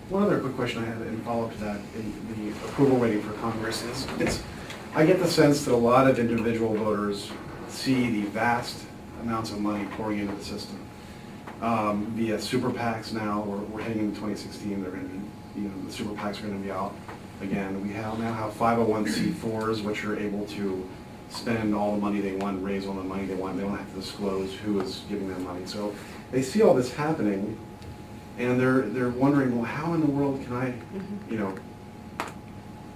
One other quick question I had in follow-up to that, in the approval waiting for Congress is, I get the sense that a lot of individual voters see the vast amounts of money pouring into the system via super PACs now. We're heading into 2016. They're going to be, the super PACs are going to be out again. We now have 501c4s, which are able to spend all the money they want, raise all the money they want. They don't have to disclose who is giving them money. So they see all this happening, and they're wondering, well, how in the world can I,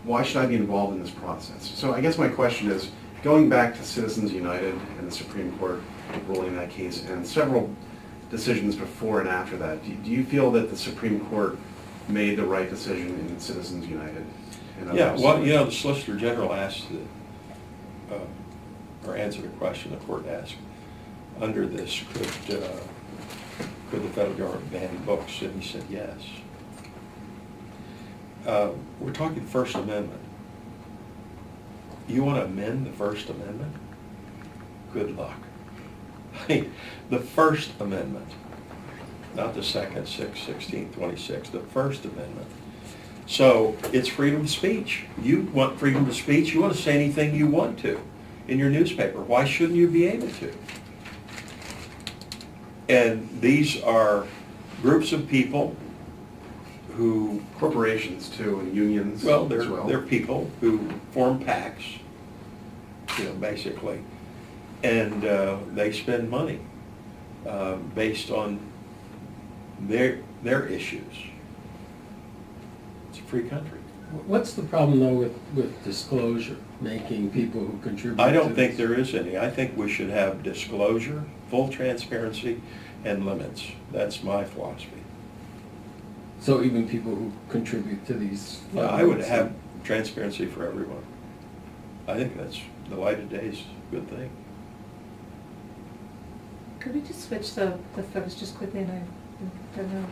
why should I be involved in this process? So I guess my question is, going back to Citizens United and the Supreme Court ruling that case, and several decisions before and after that, do you feel that the Supreme Court made the right decision in Citizens United? Yeah, well, the Solicitor General asked, or answered a question the court asked, under this, could the federal government ban books? And he said yes. We're talking First Amendment. You want to amend the First Amendment? Good luck. I mean, the First Amendment, not the Second, 6th, 16th, 26th, the First Amendment. So it's freedom of speech. You want freedom of speech, you want to say anything you want to in your newspaper. Why shouldn't you be able to? And these are groups of people who... Corporations too, and unions well, as well. They're people who form PACs, basically, and they spend money based on their issues. It's a free country. What's the problem though with disclosure, making people who contribute? I don't think there is any. I think we should have disclosure, full transparency, and limits. That's my philosophy. So even people who contribute to these funds? Yeah, I would have transparency for everyone. I think that's the light of day is a good thing. Could we just switch the focus just quickly, and I don't know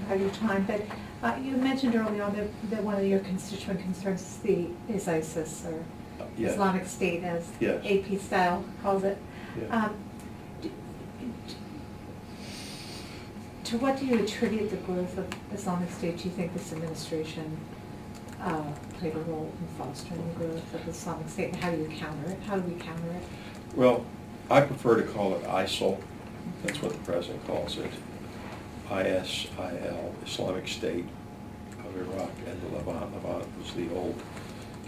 how your time, but you mentioned early on that one of your constituent concerns is ISIS, or Yes. Islamic State, as Yes. AP style calls it. Yeah. To what do you attribute the growth of Islamic State? Do you think this administration played a role in fostering the growth of Islamic State, and how do you counter it? How do we counter it? Well, I prefer to call it ISIL. That's what the president calls it. ISIL, Islamic State of Iraq and the Levant. Levant was the old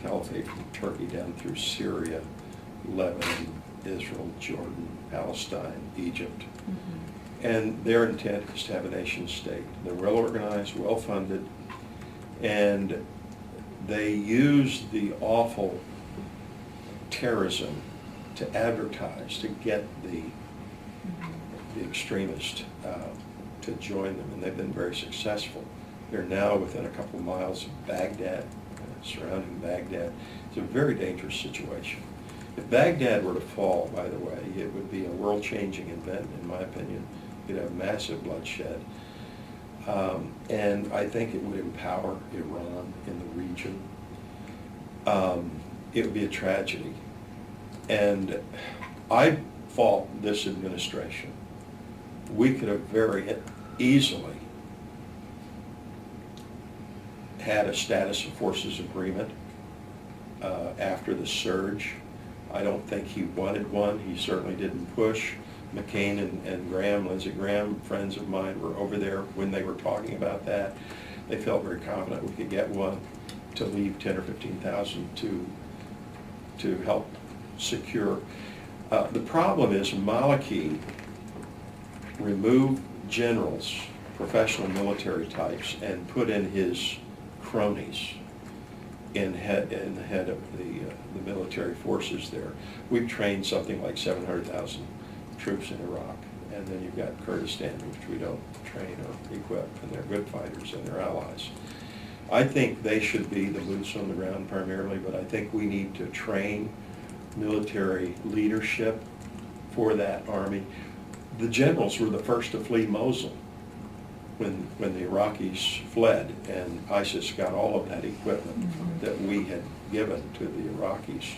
caliphate from Turkey down through Syria, Lebanon, Israel, Jordan, Palestine, Egypt. Mm-hmm. And their intent is to have a nation state. They're well organized, well funded, and they use the awful terrorism to advertise, to get the extremists to join them, and they've been very successful. They're now within a couple of miles of Baghdad, surrounding Baghdad. It's a very dangerous situation. If Baghdad were to fall, by the way, it would be a world-changing event, in my opinion. You'd have massive bloodshed. And I think it would empower Iran in the region. It would be a tragedy. And I fault this administration. We could have very easily had a status of forces agreement after the surge. I don't think he wanted one. He certainly didn't push. McCain and Graham, Lindsey Graham, friends of mine, were over there when they were talking about that. They felt very confident we could get one to leave 10 or 15,000 to help secure. The problem is Maliki removed generals, professional military types, and put in his cronies in the head of the military forces there. We've trained something like 700,000 troops in Iraq, and then you've got Kurdistan, which we don't train or equip, and they're good fighters and they're allies. I think they should be the boots on the ground primarily, but I think we need to train military leadership for that army. The generals were the first to flee Mosul when the Iraqis fled, and ISIS got all of that equipment that we had given to the Iraqis.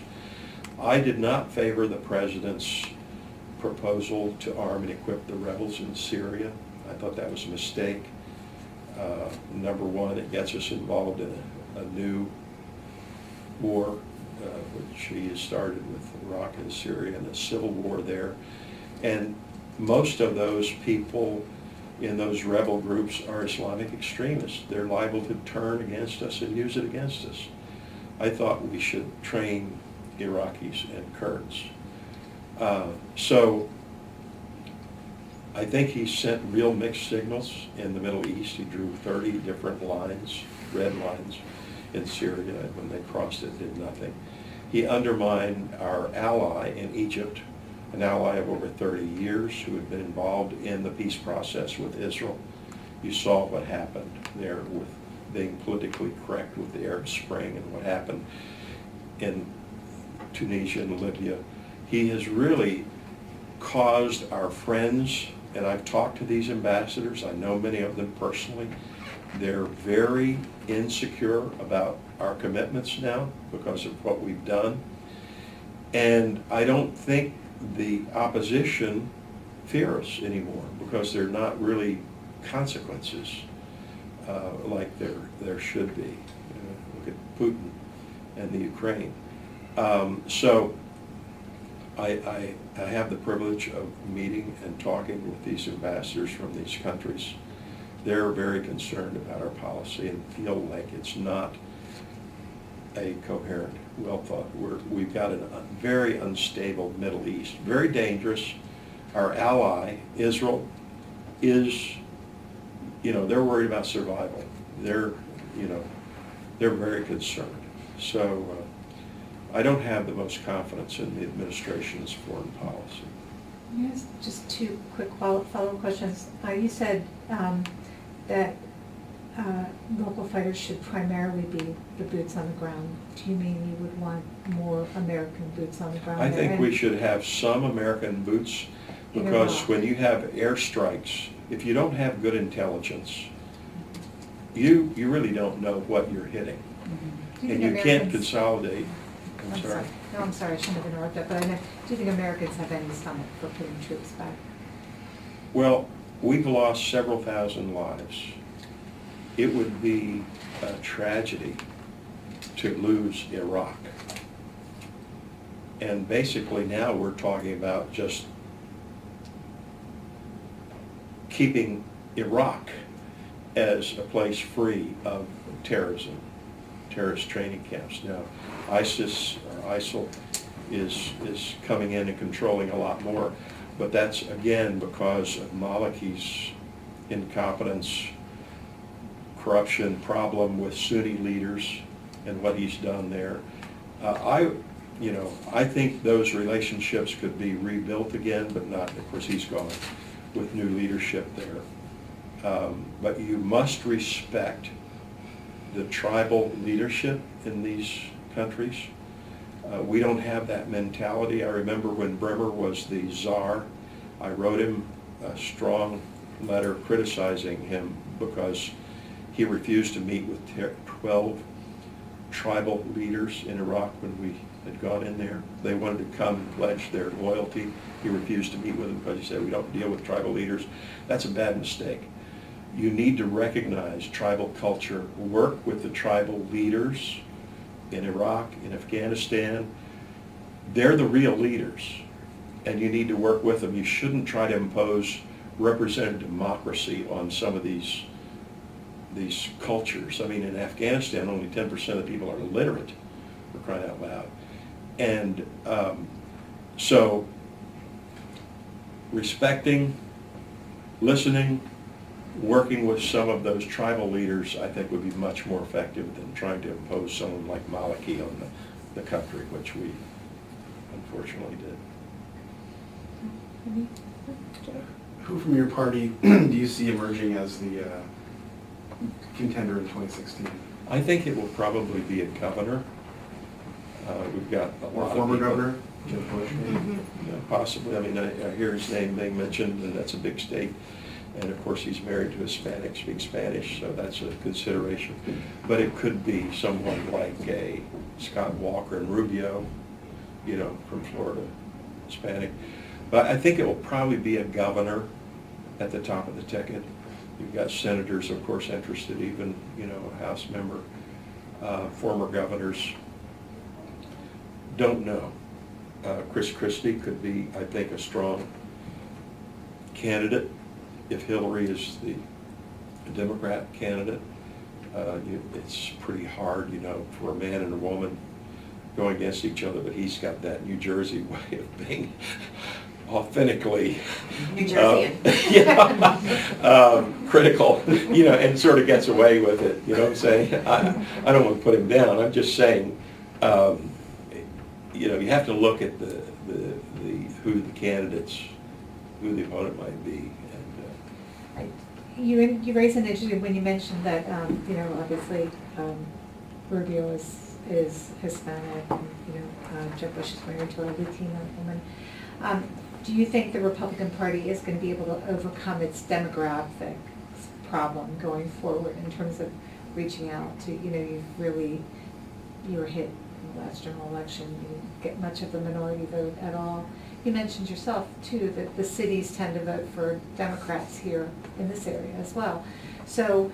I did not favor the president's proposal to arm and equip the rebels in Syria. I thought that was a mistake. Number one, it gets us involved in a new war, which he has started with Iraq and Syria, and a civil war there. And most of those people in those rebel groups are Islamic extremists. They're liable to turn against us and use it against us. I thought we should train Iraqis and Kurds. So I think he sent real mixed signals in the Middle East. He drew 30 different lines, red lines, in Syria, and when they crossed it, did nothing. He undermined our ally in Egypt, an ally of over 30 years who had been involved in the peace process with Israel. You saw what happened there with being politically correct with the Arab Spring and what happened in Tunisia and Libya. He has really caused our friends, and I've talked to these ambassadors, I know many of them personally, they're very insecure about our commitments now because of what we've done. And I don't think the opposition fear us anymore because there are not really consequences like there should be. Look at Putin and the Ukraine. So I have the privilege of meeting and talking with these ambassadors from these countries. They're very concerned about our policy and feel like it's not a coherent, well thought. We've got a very unstable Middle East, very dangerous. Our ally, Israel, is, they're worried about survival. They're very concerned. So I don't have the most confidence in the administration's foreign policy. Yes, just two quick follow-up questions. You said that local fighters should primarily be the boots on the ground. Do you mean you would want more American boots on the ground? I think we should have some American boots because when you have airstrikes, if you don't have good intelligence, you really don't know what you're hitting. And you can't consolidate. I'm sorry. No, I'm sorry, I shouldn't have interrupted, but I know, do you think Americans have any stomach for putting troops back? Well, we've lost several thousand lives. It would be a tragedy to lose Iraq. And basically now we're talking about just keeping Iraq as a place free of terrorism, terrorist training camps. Now, ISIS or ISIL is coming in and controlling a lot more, but that's again because of Maliki's incompetence, corruption problem with Sunni leaders and what he's done there. I think those relationships could be rebuilt again, but not, of course, he's gone with new leadership there. But you must respect the tribal leadership in these countries. We don't have that mentality. I remember when Bremer was the czar, I wrote him a strong letter criticizing him because he refused to meet with 12 tribal leaders in Iraq when we had gone in there. They wanted to come and pledge their loyalty. He refused to meet with them because he said, we don't deal with tribal leaders. That's a bad mistake. You need to recognize tribal culture, work with the tribal leaders in Iraq, in Afghanistan. They're the real leaders, and you need to work with them. You shouldn't try to impose representative democracy on some of these cultures. I mean, in Afghanistan, only 10% of the people are literate, for crying out loud. And so respecting, listening, working with some of those tribal leaders, I think would be much more effective than trying to impose someone like Maliki on the country, which we unfortunately did. Who from your party do you see emerging as the contender in 2016? I think it will probably be a governor. We've got a Or lot former of people. governor? Jeb Bush? Yeah, possibly. I mean, I hear his name being mentioned, and that's a big state. And of course, he's married to a Hispanic, speaks Spanish, so that's a consideration. But it could be someone like a Scott Walker and Rubio, you know, from Florida, Hispanic. But I think it will probably be a governor at the top of the ticket. You've got senators, of course, interested, even, you know, a House member, former governors. Don't know. Chris Christie could be, I think, a strong candidate if Hillary is the Democrat candidate. It's pretty hard, you know, for a man and a woman going against each other, but he's got that New Jersey way of being authentically New Jerseyan. critical, you know, and sort of gets away with it, you know what I'm saying? I don't want to put him down. I'm just saying, you know, you have to look at who the candidates, who the opponent might be. And You raised an interesting, when you mentioned that, you know, obviously Rubio is Hispanic, and, you know, Jeb Bush is married to a Latina woman. Do you think the Republican Party is going to be able to overcome its demographic problem going forward in terms of reaching out to, you know, you were hit in the last general election, you didn't get much of the minority vote at all. You mentioned yourself, too, that the cities tend to vote for Democrats here in this area as well. So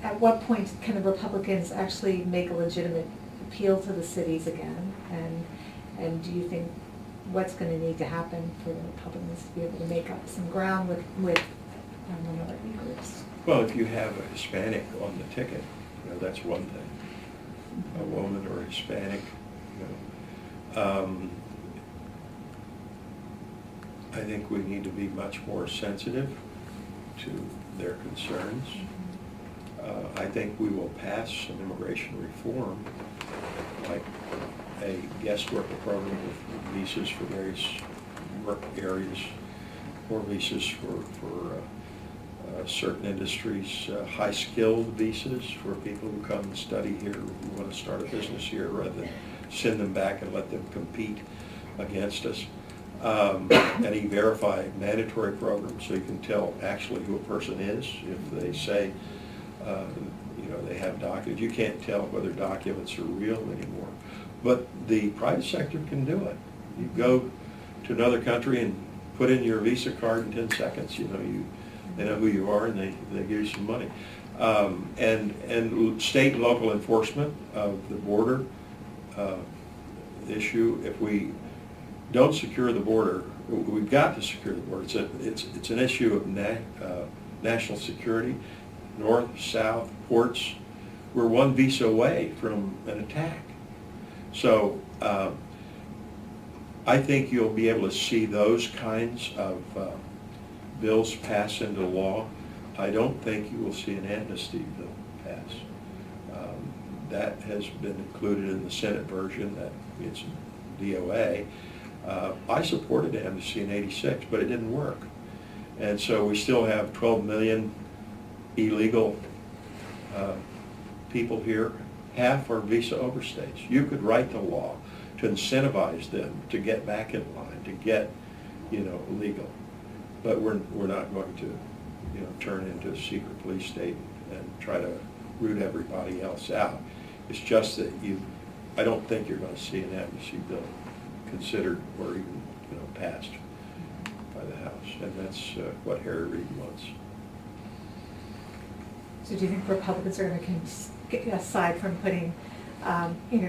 at what point can the Republicans actually make a legitimate appeal to the cities again? And do you think what's going to need to happen for the Republicans to be able to make up some ground with minority groups? well, if you have a Hispanic on the ticket, you know, that's one thing. A woman or a Hispanic, you know. I think we need to be much more sensitive to their concerns. I think we will pass some immigration reform, like a guest worker program with visas for various work areas, or visas for certain industries, high-skilled visas for people who come and study here, who want to start a business here, rather than send them back and let them compete against us. An E-Verify mandatory program, so you can tell actually who a person is. If they say, you know, they have documents, you can't tell whether documents are real anymore. But the private sector can do it. You go to another country and put in your Visa card in 10 seconds. You know, they know who you are, and they give you some money. And state and local enforcement of the border issue. If we don't secure the border, we've got to secure the border. It's an issue of national security. North, south, ports. We're one visa away from an attack. So I think you'll be able to see those kinds of bills pass into law. I don't think you will see an amnesty bill pass. That has been included in the Senate version, that it's DOA. I supported amnesty in '86, but it didn't work. And so we still have 12 million illegal people here, half are visa overstays. You could write the law to incentivize them to get back in line, to get, legal. But we're not going to, turn into a secret police state and try to root everybody else out. It's just that I don't think you're going to see an amnesty bill considered or even, passed by the House. And that's what Harry Reid wants. So do you think Republicans are going to, aside from putting,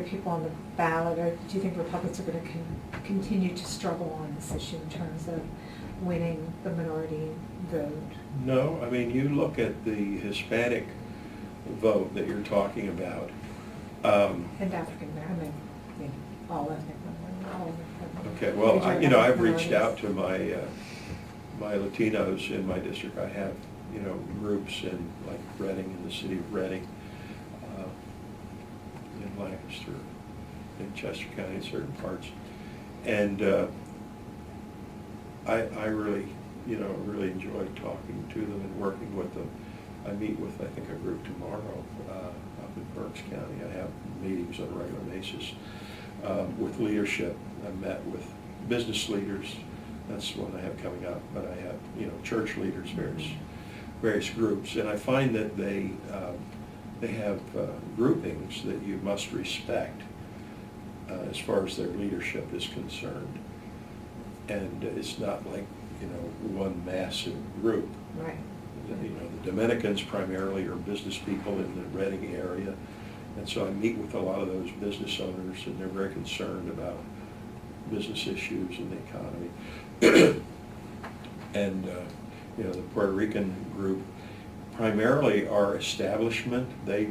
people on the ballot, or do you think Republicans are going to continue to struggle on this issue in terms of winning the minority vote? No, I mean, you look at the Hispanic vote that you're talking about. And African American, all ethnic minorities. Okay, well, I've reached out to my Latinos in my district. I have, groups in like Reading, in the city of Reading, in Lancaster, in Chester County, in certain parts. And I really, really enjoy talking to them and working with them. I meet with, I think, a group tomorrow up in Berks County. I have meetings on a regular basis with leadership. I met with business leaders. That's one I have coming up. But I have, church leaders, various groups, and I find that they have groupings that you must respect as far as their leadership is concerned. And it's not like, one massive group. Right. The Dominicans primarily are business people in the Reading area. And so I meet with a lot of those business owners, and they're very concerned about business issues and the economy. And, the Puerto Rican group primarily are establishment. They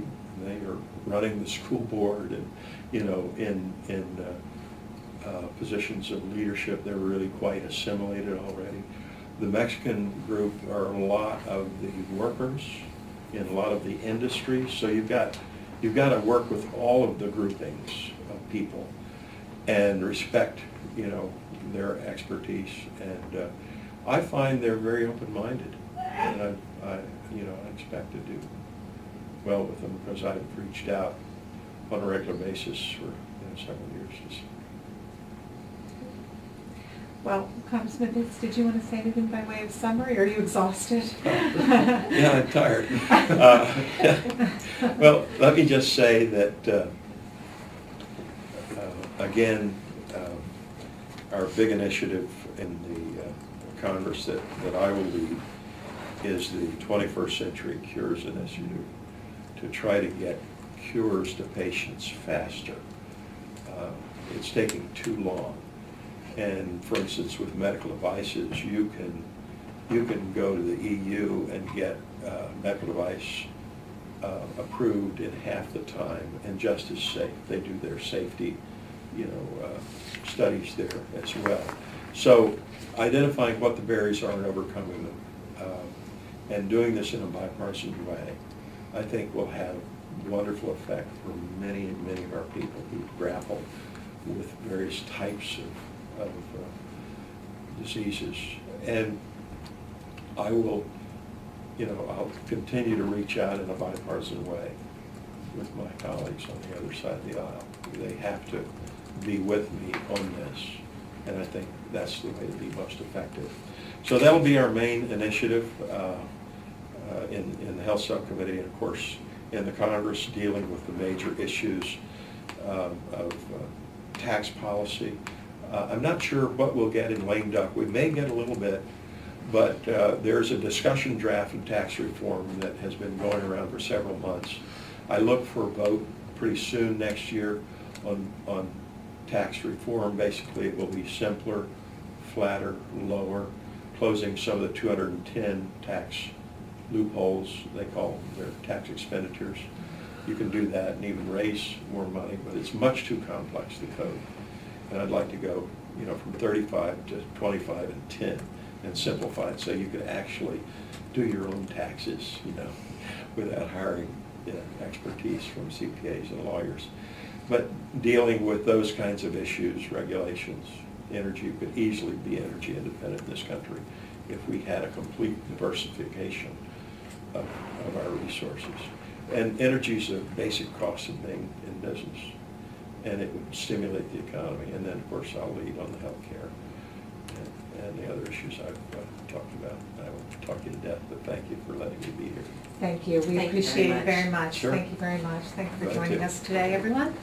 are running the school board and, in positions of leadership. They're really quite assimilated already. The Mexican group are a lot of the workers in a lot of the industries. So you've got to work with all of the groupings of people and respect, their expertise. And I find they're very open-minded, and I expect to do well with them because I've reached out on a regular basis for several years. Well, Congressman Pitts, did you want to say anything by way of summary, or are you exhausted? Yeah, I'm tired. Well, let me just say that, again, our big initiative in the Congress that I will lead is the 21st Century Cures Initiative, to try to get cures to patients faster. It's taking too long. And for instance, with medical devices, you can go to the EU and get medical device approved in half the time and just as safe. They do their safety, studies there as well. So identifying what the barriers are and overcoming them, and doing this in a bipartisan way, I think will have wonderful effect for many, many of our people who grapple with various types of diseases. And I will, I'll continue to reach out in a bipartisan way with my colleagues on the other side of the aisle. They have to be with me on this, and I think that's the way to be most effective. So that'll be our main initiative in the Health Subcommittee, and of course in the Congress, dealing with the major issues of tax policy. I'm not sure what we'll get in lame duck. We may get a little bit, but there's a discussion draft in tax reform that has been going around for several months. I look for a vote pretty soon next year on tax reform. Basically, it will be simpler, flatter, lower, closing some of the 210 tax loopholes, they call them, their tax expenditures. You can do that and even raise more money, but it's much too complex, the code. And I'd like to go, from 35 to 25 and 10 and simplify it so you could actually do your own taxes, without hiring expertise from CPAs and lawyers. But dealing with those kinds of issues, regulations, energy, we could easily be energy independent in this country if we had a complete diversification of our resources. And energy's a basic cost of being in business, and it would stimulate the economy. And then, of course, I'll lead on the healthcare and the other issues I've talked about. I won't talk you to death, but thank you for letting me be here. Thank you. We Thank you very appreciate it much. very much. Sure. Thank you very much. Thank you for Glad joining to. us today, everyone.